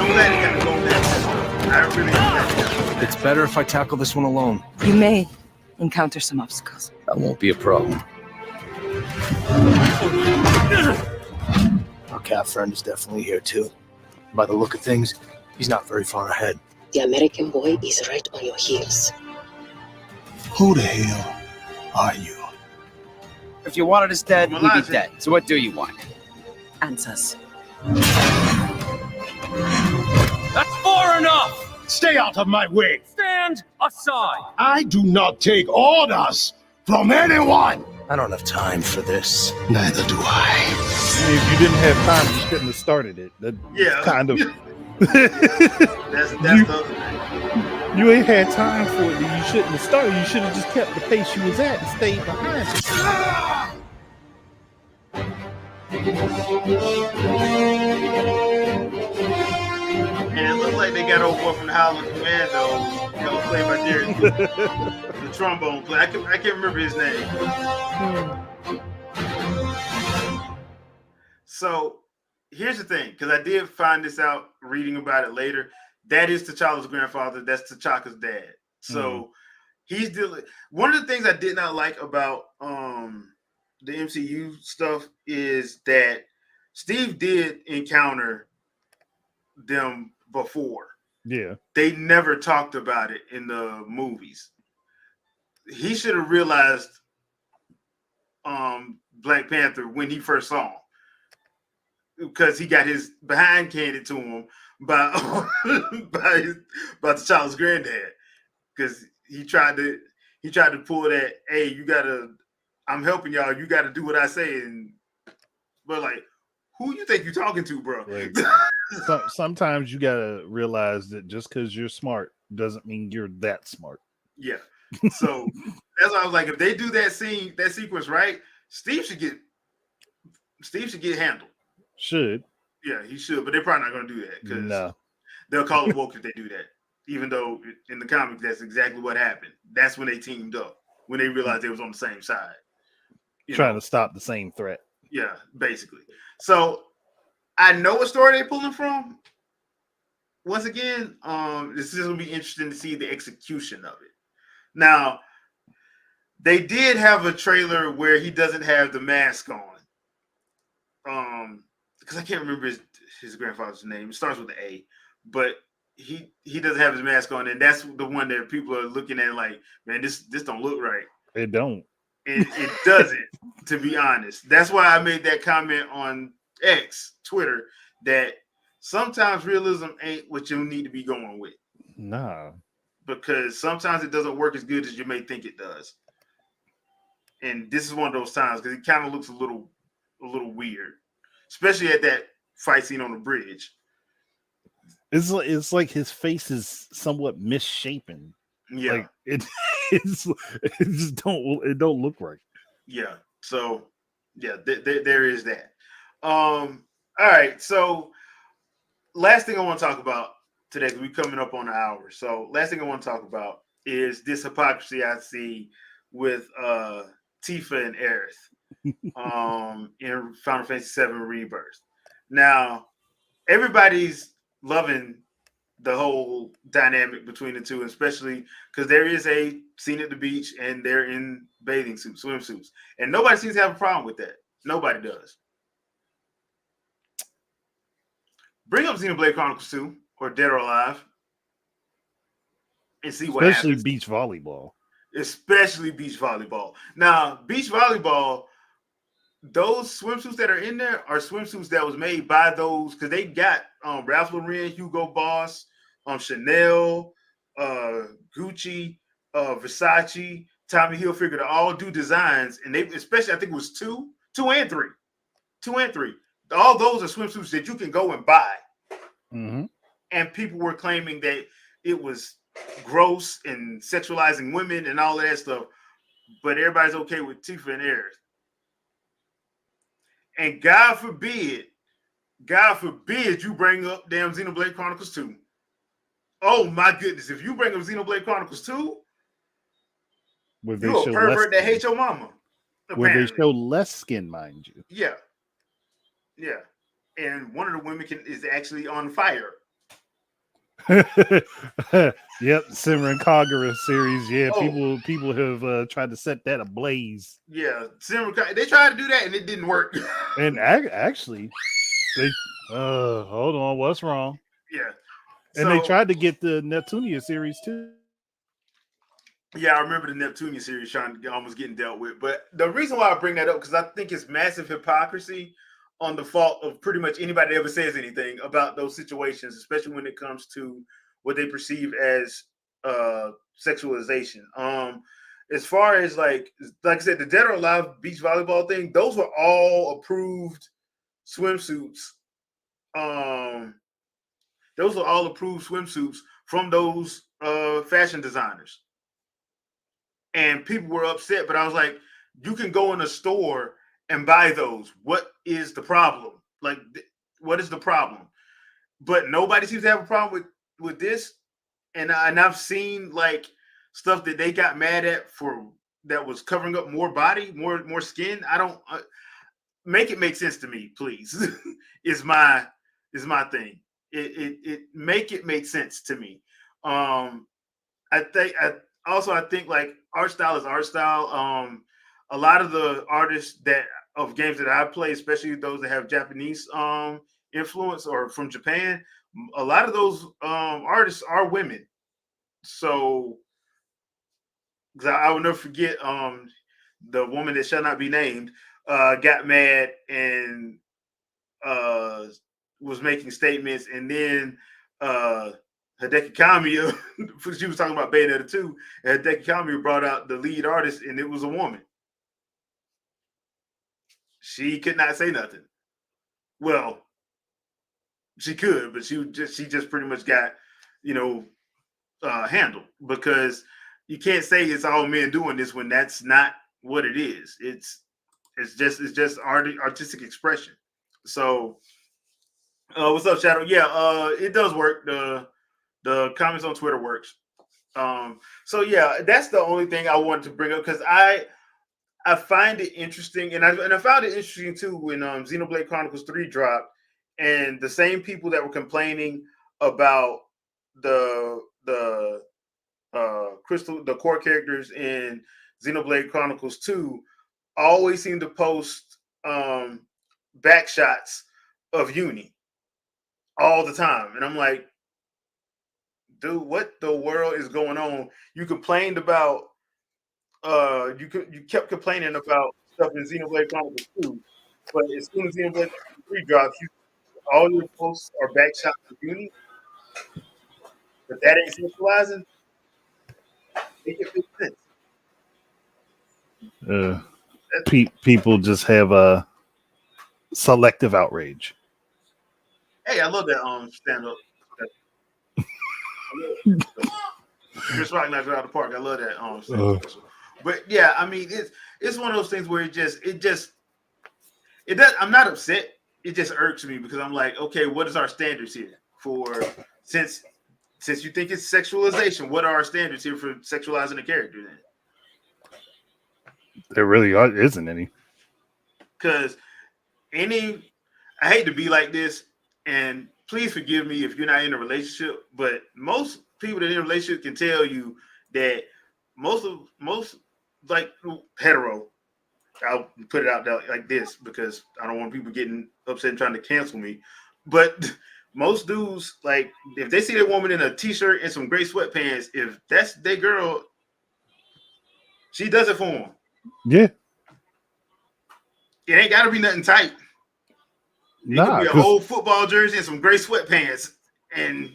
S1: I'm glad he got to go there. I really like
S5: It's better if I tackle this one alone.
S4: You may encounter some obstacles.
S5: That won't be a problem.
S6: Our cat friend is definitely here too. By the look of things, he's not very far ahead.
S7: The American boy is right on your heels.
S6: Who the hell are you?
S3: If you wanted us dead, we'd be
S1: Melania.
S3: dead. So what do you want?
S4: Answers.
S8: That's far enough!
S6: Stay out of my way!
S8: Stand aside!
S6: I do not take orders from anyone! I don't have time for this. Neither do I.
S2: If you didn't have time, you shouldn't have started it. That
S1: Yeah.
S2: kind of.
S1: That's the other thing.
S2: You ain't had time for it. Then you shouldn't have started. You should have just kept the pace you was at and stayed behind
S1: And it looked like they got old boy from the Howling Commandos, played by Derek, the trombone player. I can't remember his name. So here's the thing, because I did find this out reading about it later. That is T'Challa's grandfather. That's T'Chaka's dad. So he's dealing. One of the things I did not like about the MCU stuff is that Steve did encounter them before.
S2: Yeah.
S1: They never talked about it in the movies. He should have realized Black Panther when he first saw him, because he got his behind handed to him by T'Challa's granddad, because he tried to pull that, hey, you gotta, I'm helping y'all, you gotta do what I say, but like, who you think you're talking to, bro?
S2: Like, sometimes you gotta realize that just because you're smart doesn't mean you're that smart.
S1: Yeah. So that's why I was like, if they do that sequence right, Steve should get handled.
S2: Should.
S1: Yeah, he should, but they're probably not going to do that because
S2: No.
S1: they'll call it woke if they do that. Even though in the comics, that's exactly what happened. That's when they teamed up, when they realized they was on the same side.
S2: Trying to stop the same threat.
S1: Yeah, basically. So I know what story they're pulling from. Once again, this is going to be interesting to see the execution of it. Now, they did have a trailer where he doesn't have the mask on. Because I can't remember his grandfather's name. It starts with an A, but he doesn't have his mask on, and that's the one that people are looking at like, man, this don't look right.
S2: It don't.
S1: And it doesn't, to be honest. That's why I made that comment on X, Twitter, that sometimes realism ain't what you need to be going with.
S2: Nah.
S1: Because sometimes it doesn't work as good as you may think it does. And this is one of those times because it kind of looks a little weird, especially at that fight scene on the bridge.
S2: It's like his face is somewhat misshapen.
S1: Yeah,
S2: like it just don't look right.
S1: Yeah. So yeah, there is that. All right. So last thing I want to talk about today, because we're coming up on an hour. So last thing I want to talk about is this hypocrisy I see with Tifa and Aerith in Final Fantasy VII Rebirth. Now, everybody's loving the whole dynamic between the two, especially because there is a scene at the beach and they're in bathing suits, swimsuits, and nobody seems to have a problem with that. Nobody does. Bring up Xenoblade Chronicles 2 or Dead or Alive and see what
S2: Especially
S1: happens.
S2: beach volleyball.
S1: Especially beach volleyball. Now, beach volleyball, those swimsuits that are in there are swimsuits that was made by those, because they got Ralph Lauren, Hugo Boss, Chanel, Gucci, Versace, Tommy Hilfiger to all do designs, and they, especially, I think it was two and three. All those are swimsuits that you can go and buy.
S2: Mm-hmm.
S1: And people were claiming that it was gross and sexualizing women and all of that stuff, but everybody's okay with Tifa and Aerith. And God forbid you bring up damn Xenoblade Chronicles 2. Oh my goodness, if you bring up Xenoblade Chronicles 2, you're a pervert that hates your mama.
S2: Where they show less skin, mind you.
S1: Yeah. Yeah. And one of the women is actually on fire.
S2: Yep, Simran Kagura series. Yeah, people have tried to set that ablaze.
S1: Yeah, they tried to do that and it didn't work.
S2: And actually, They, hold on, what's wrong?
S1: Yeah.
S2: And they tried to get the Neptunia series too.
S1: Yeah, I remember the Neptunia series almost getting dealt with. But the reason why I bring that up, because I think it's massive hypocrisy on the fault of pretty much anybody that ever says anything about those situations, especially when it comes to what they perceive as sexualization. As far as like I said, the Dead or Alive beach volleyball thing, those were all approved swimsuits. Those were all approved swimsuits from those fashion designers. And people were upset, but I was like, you can go in a store and buy those. What is the problem? Like, what is the problem? But nobody seems to have a problem with this. And I've seen like stuff that they got mad at for that was covering up more body, more skin. I don't make it make sense to me, please. is my thing. It make it make sense to me. I think like art style is art style. A lot of the artists of games that I play, especially those that have Japanese influence or from Japan, a lot of those artists are women. So I will never forget the woman that shall not be named got mad and was making statements, and then Hideki Kamiya, she was talking about Bayonetta 2, and Hideki Kamiya brought out the lead artist, and it was a woman. She could not say nothing. Well, she could, but she just pretty much got, handled, because you can't say it's all men doing this when that's not what it is. It's just artistic expression. So, what's up, Shadow? Yeah, it does work. The comments on Twitter works. So yeah, that's the only thing I wanted to bring up, because I find it interesting, and I found it interesting too when Xenoblade Chronicles 3 dropped, and the same people that were complaining about the core characters in Xenoblade Chronicles 2 always seem to post back shots of Uni all the time, and I'm like, dude, what the world is going on? You complained about you kept complaining about stuff in Xenoblade Chronicles 2, but as soon as Xenoblade Chronicles 3 drops, all your posts are back shots of Uni. But that ain't sexualizing. Make it make sense.
S2: People just have a selective outrage.
S1: Hey, I love that stand up. Chris Rock knocked it out of the park. I love that stand-up special. But yeah, I mean, it's one of those things where it does. I'm not upset. It just irks me, because I'm like, okay, what is our standards here for since you think it's sexualization? What are our standards here for sexualizing a character then?
S2: There really isn't any.
S1: Because I hate to be like this, and please forgive me if you're not in a relationship, but most people that are in a relationship can tell you that most like hetero, I'll put it out there like this because I don't want people getting upset and trying to cancel me, but most dudes, like, if they see a woman in a t-shirt and some gray sweatpants, if that's their girl, she does it for them.
S2: Yeah.
S1: It ain't got to be nothing tight. It could be a whole football jersey and some gray sweatpants, and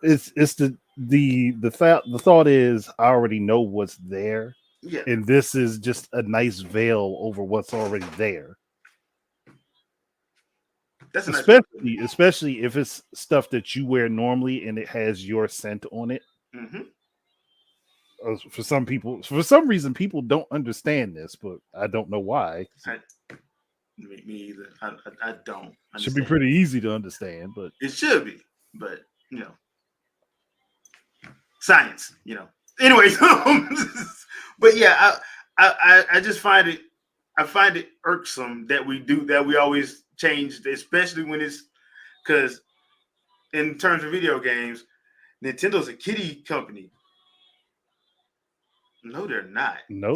S2: it's the thought is, I already know what's there,
S1: yeah,
S2: and this is just a nice veil over what's already there.
S1: That's
S2: especially if it's stuff that you wear normally and it has your scent on it.
S1: Mm-hmm.
S2: For some reason, people don't understand this, but I don't know why.
S1: Me either. I don't.
S2: It should be pretty easy to understand, but
S1: it should be. But science. Anyways, but yeah, I just find it irksome that we always change, especially when it's because in terms of video games, Nintendo's a kiddie company. No, they're not.
S2: No,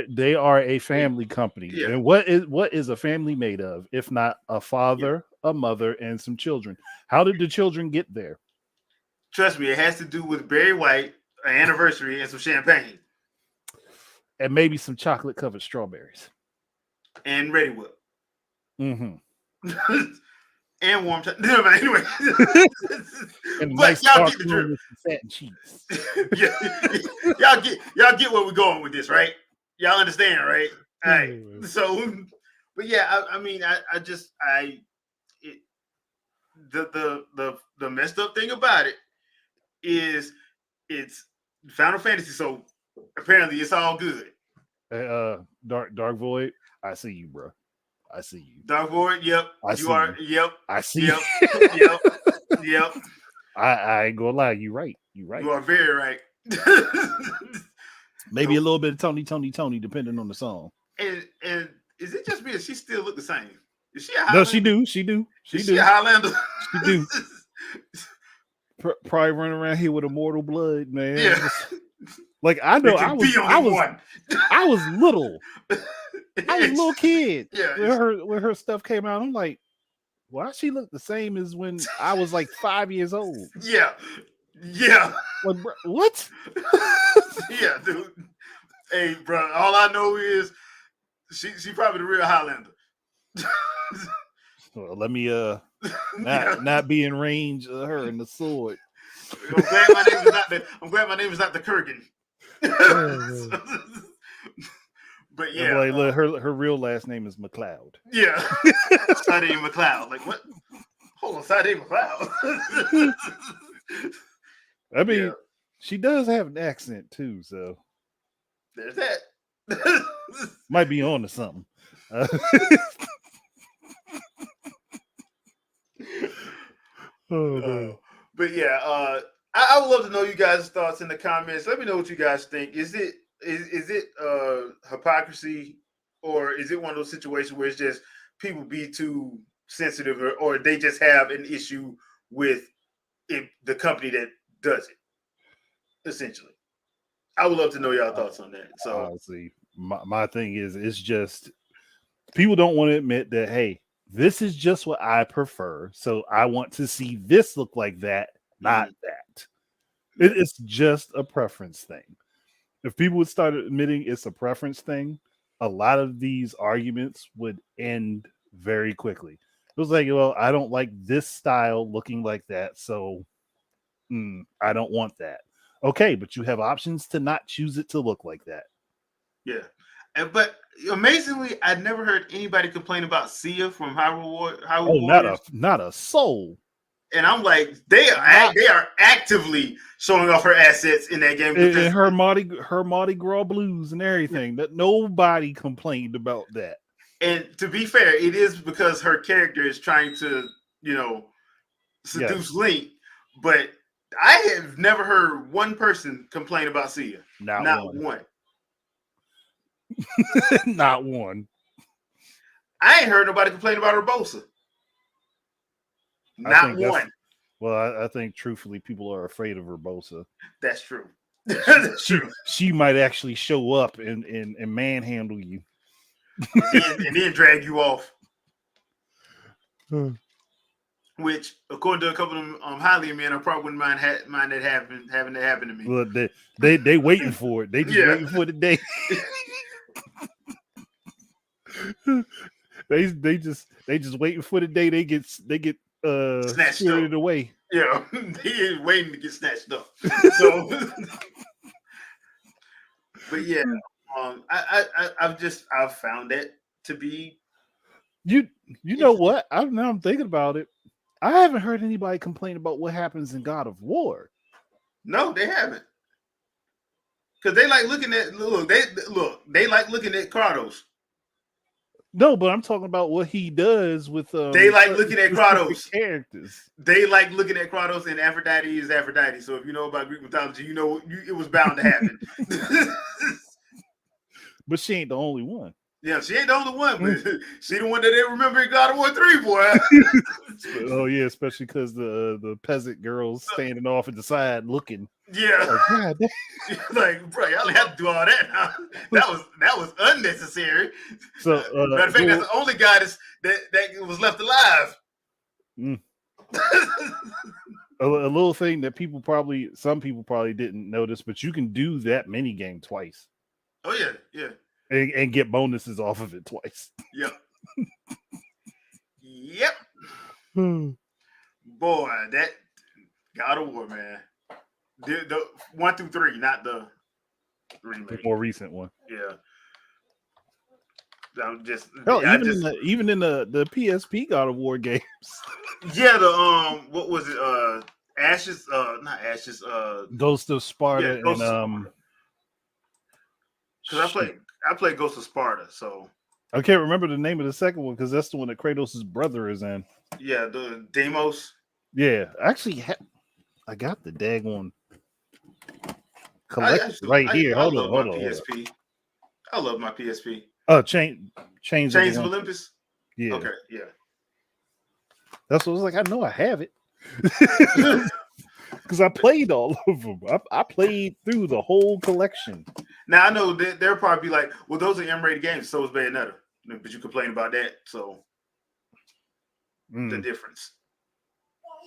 S2: they are a family company.
S1: Yeah.
S2: And what is a family made of, if not a father, a mother, and some children? How did the children get there?
S1: Trust me, it has to do with Barry White, an anniversary, and some champagne.
S2: And maybe some chocolate covered strawberries.
S1: And Ready Whip.
S2: Mm-hmm.
S1: And warm chocolate. No, but anyway.
S2: And
S1: But
S2: nice
S1: y'all
S2: dark
S1: get the drill.
S2: room with some fat cheese.
S1: y'all get where we're going with this, right? Y'all understand, right? All right. So, but yeah, the messed up thing about it is it's Final Fantasy, so apparently it's all good.
S2: Dark Void, I see you, bro. I see you.
S1: Dark Void, yep.
S2: I see.
S1: Yep.
S2: I ain't gonna lie, you right.
S1: You are very right.
S2: Maybe a little bit of Tony, depending on the song.
S1: And is it just me? Does she still look the same? Is she a Highlander?
S2: No, she do.
S1: Is she a Highlander?
S2: She do. Probably running around here with immortal blood, man.
S1: Yeah.
S2: Like I know, I was little. I was a little kid.
S1: Yeah.
S2: When her stuff came out, I'm like, why she look the same as when I was like 5 years old?
S1: Yeah.
S2: Like, bro, what?
S1: Yeah, dude. Hey, bro. All I know is she probably the real Highlander.
S2: Well, let me not be in range of her and the sword.
S1: I'm glad my name is not the Kurgan. But yeah,
S2: like, look, her real last name is McLeod.
S1: Yeah, Sade McLeod. Like what? Hold on, Sade McLeod.
S2: I mean, she does have an accent too, so
S1: there's that.
S2: Might be on to something.
S1: But yeah, I would love to know you guys' thoughts in the comments. Let me know what you guys think. Is it hypocrisy, or is it one of those situations where it's just people be too sensitive, or they just have an issue with the company that does it? Essentially, I would love to know y'all thoughts on that. So,
S2: honestly, my thing is, it's just people don't want to admit that. Hey, this is just what I prefer, so I want to see this look like that, not that. It's just a preference thing. If people would start admitting it's a preference thing, a lot of these arguments would end very quickly. It was like, well, I don't like this style looking like that, so I don't want that. Okay, but you have options to not choose it to look like that.
S1: Yeah. But amazingly, I never heard anybody complain about Sia from Hyrule Warriors.
S2: Not a soul.
S1: And I'm like, they are actively showing off her assets in that game.
S2: And her Mardi Gras blues and everything. That nobody complained about that.
S1: And to be fair, it is because her character is trying to, seduce Link. But I have never heard one person complain about Sia. Not one.
S2: Not one.
S1: I ain't heard nobody complain about Urbosa. Not one.
S2: Well, I think truthfully, people are afraid of Urbosa.
S1: That's true. That's true.
S2: She might actually show up and manhandle you,
S1: and then drag you off. Which, according to a couple of them Hylian men, I probably wouldn't mind that having that happen to me.
S2: Well, they waiting for it. They just waiting for the day. they just waiting for the day they get spirited away.
S1: Yeah, he is waiting to get snatched up. So, but yeah, I've found that to be.
S2: You know what? Now I'm thinking about it. I haven't heard anybody complain about what happens in God of War.
S1: No, they haven't. Because they like looking at they like looking at Kratos.
S2: No, but I'm talking about what he does with
S1: they like looking at Kratos
S2: characters.
S1: They like looking at Kratos, and Aphrodite is Aphrodite. So if you know about Greek mythology, it was bound to happen.
S2: But she ain't the only one.
S1: Yeah, she ain't the only one, but she the one that they remember in God of War 3, boy.
S2: Oh yeah, especially because the peasant girls standing off at the side looking.
S1: Yeah.
S2: Like, God damn.
S1: Like, bro, y'all didn't have to do all that now. That was unnecessary.
S2: So
S1: matter of fact, that's the only guy that was left alive.
S2: A little thing that some people probably didn't notice, but you can do that mini game twice.
S1: Oh yeah, yeah.
S2: And get bonuses off of it twice.
S1: Yep. Yep. Boy, that God of War, man. The 1 through 3, not the remake.
S2: The more recent one.
S1: Yeah. I'm just
S2: even in the PSP God of War games.
S1: Yeah, the what was it? Ashes, not Ashes,
S2: Ghost of Sparta,
S1: yeah, Ghost
S2: and
S1: of Sparta. Because I played Ghost of Sparta, so
S2: I can't remember the name of the second one because that's the one that Kratos' brother is in.
S1: Yeah, the Deimos.
S2: Yeah, actually, I got the daggone collect right here. Hold on.
S1: PSP. I love my PSP.
S2: Oh, Chains
S1: of Olympus.
S2: Yeah.
S1: Okay. Yeah.
S2: That's what I was like. I know I have it because I played all of them. I played through the whole collection.
S1: Now I know that they'll probably be like, "Well, those are M-rated games. So is Bayonetta." But you complain about that. So the difference.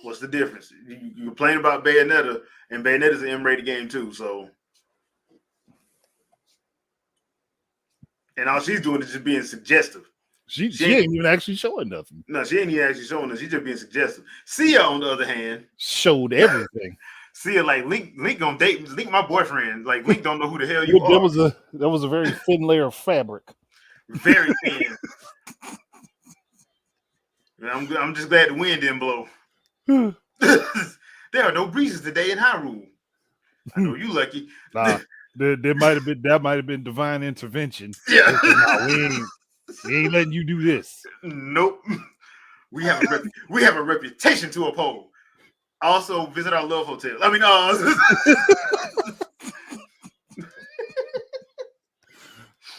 S1: What's the difference? You complain about Bayonetta, and Bayonetta's an M-rated game too. So, and all she's doing is just being suggestive.
S2: She ain't even actually showing nothing.
S1: No, she ain't even actually showing us. She's just being suggestive. Sia, on the other hand,
S2: showed everything.
S1: Sia, like Link gonna date Link, my boyfriend. Like Link don't know who the hell you are.
S2: That was a very thin layer of fabric.
S1: Very thin. I'm just glad the wind didn't blow. There are no breezes today in Hyrule. I know you lucky.
S2: Nah, there might have been divine intervention.
S1: Yeah.
S2: We ain't letting you do this.
S1: Nope. We have a reputation to uphold. Also, visit our love hotel. I mean,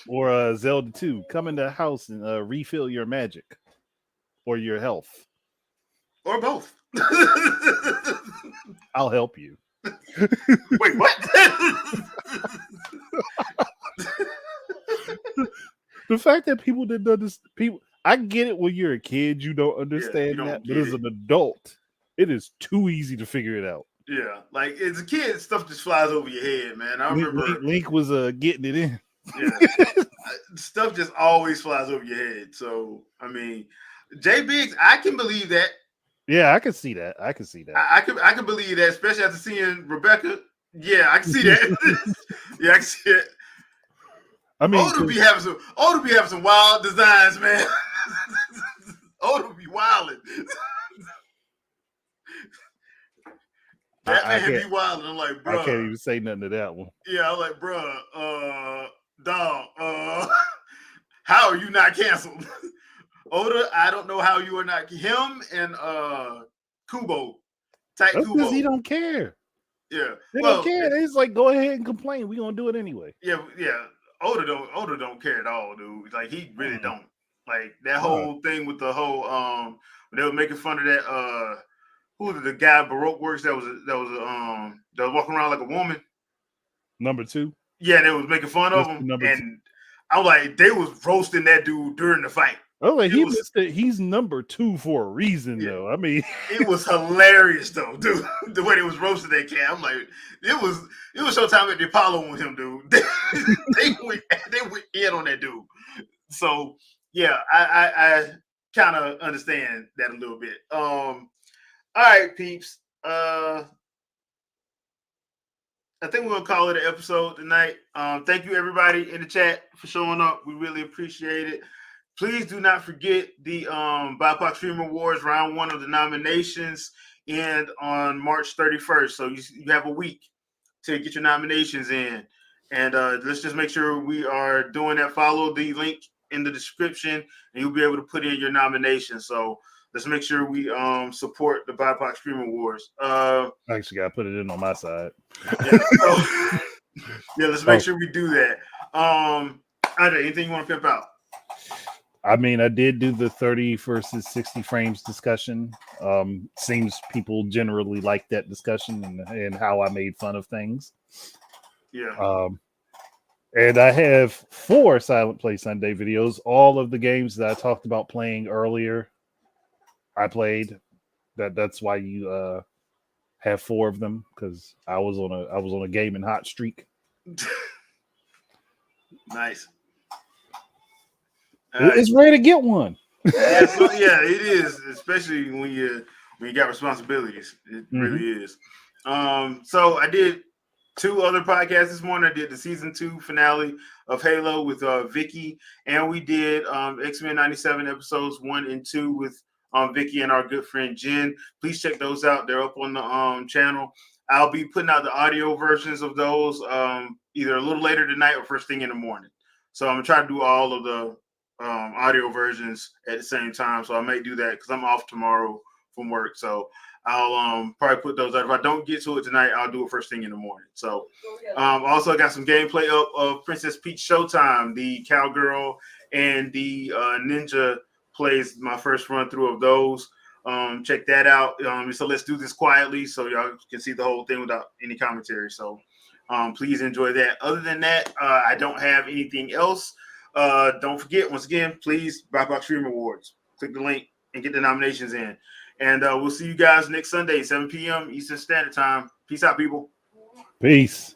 S2: or Zelda 2. Come in the house and refill your magic or your health,
S1: or both.
S2: I'll help you.
S1: Wait, what?
S2: The fact that people didn't understand, I get it when you're a kid, you don't understand that, but as an adult, it is too easy to figure it out.
S1: Yeah, like as a kid, stuff just flies over your head, man. I remember
S2: Link was getting it in.
S1: Yeah, stuff just always flies over your head. So, I mean, J Biggs, I can believe that.
S2: Yeah, I can see that. I
S1: can believe that, especially after seeing Rebecca. Yeah, I can see that. Yeah, I can see it. I mean, Oda be having some wild designs, man. Oda be wilding. That man be wilding. I'm like, bro.
S2: I can't even say nothing to that one.
S1: Yeah, I'm like, bro, dog, how are you not canceled? Oda, I don't know how you are not. Him and Kubo.
S2: That's because he don't care.
S1: Yeah.
S2: They don't care. They just like, go ahead and complain. We're gonna do it anyway.
S1: Yeah. Oda don't care at all, dude. Like he really don't. Like that whole thing with the whole when they were making fun of that who was the guy Baroque Works that was walking around like a woman.
S2: Number 2.
S1: Yeah, and they was making fun of him. And I'm like, they was roasting that dude during the fight.
S2: Oh, like he's number 2 for a reason, though. I mean,
S1: it was hilarious though, dude. The way they was roasting that cat, I'm like, it was Showtime at the Apollo with him, dude. They went in on that dude. So yeah, I kind of understand that a little bit. All right, peeps. I think we're gonna call it an episode tonight. Thank you everybody in the chat for showing up. We really appreciate it. Please do not forget the BiPOC Streamer Awards round 1 of the nominations end on March 31st. So you have a week to get your nominations in. And let's just make sure we are doing that. Follow the link in the description and you'll be able to put in your nomination. So let's make sure we support the BiPOC Streamer Awards. I
S2: actually got to put it in on my side.
S1: Yeah, let's make sure we do that. Andre, anything you want to pimp out?
S2: I mean, I did do the 30 versus 60 frames discussion. Seems people generally like that discussion and how I made fun of things.
S1: Yeah.
S2: And I have 4 Silent Play Sunday videos. All of the games that I talked about playing earlier, I played. That's why you have 4 of them, because I was on a gaming hot streak.
S1: Nice.
S2: It's rare to get one.
S1: Yeah, it is, especially when you got responsibilities. It really is. So I did 2 other podcasts this morning. I did the season 2 finale of Halo with Vicky, and we did X-Men 97 episodes 1 and 2 with Vicky and our good friend Jen. Please check those out. They're up on the channel. I'll be putting out the audio versions of those either a little later tonight or first thing in the morning. So I'm gonna try to do all of the audio versions at the same time. So I may do that because I'm off tomorrow from work. So I'll probably put those out. If I don't get to it tonight, I'll do it first thing in the morning. So also I got some gameplay up of Princess Peach Showtime, the cowgirl and the ninja plays, my first run through of those. Check that out. So let's do this quietly so y'all can see the whole thing without any commentary. So please enjoy that. Other than that, I don't have anything else. Don't forget, once again, please, BiPOC Streamer Awards. Click the link and get the nominations in. And we'll see you guys next Sunday, 7 p.m. Eastern Standard Time. Peace out, people.
S2: Peace.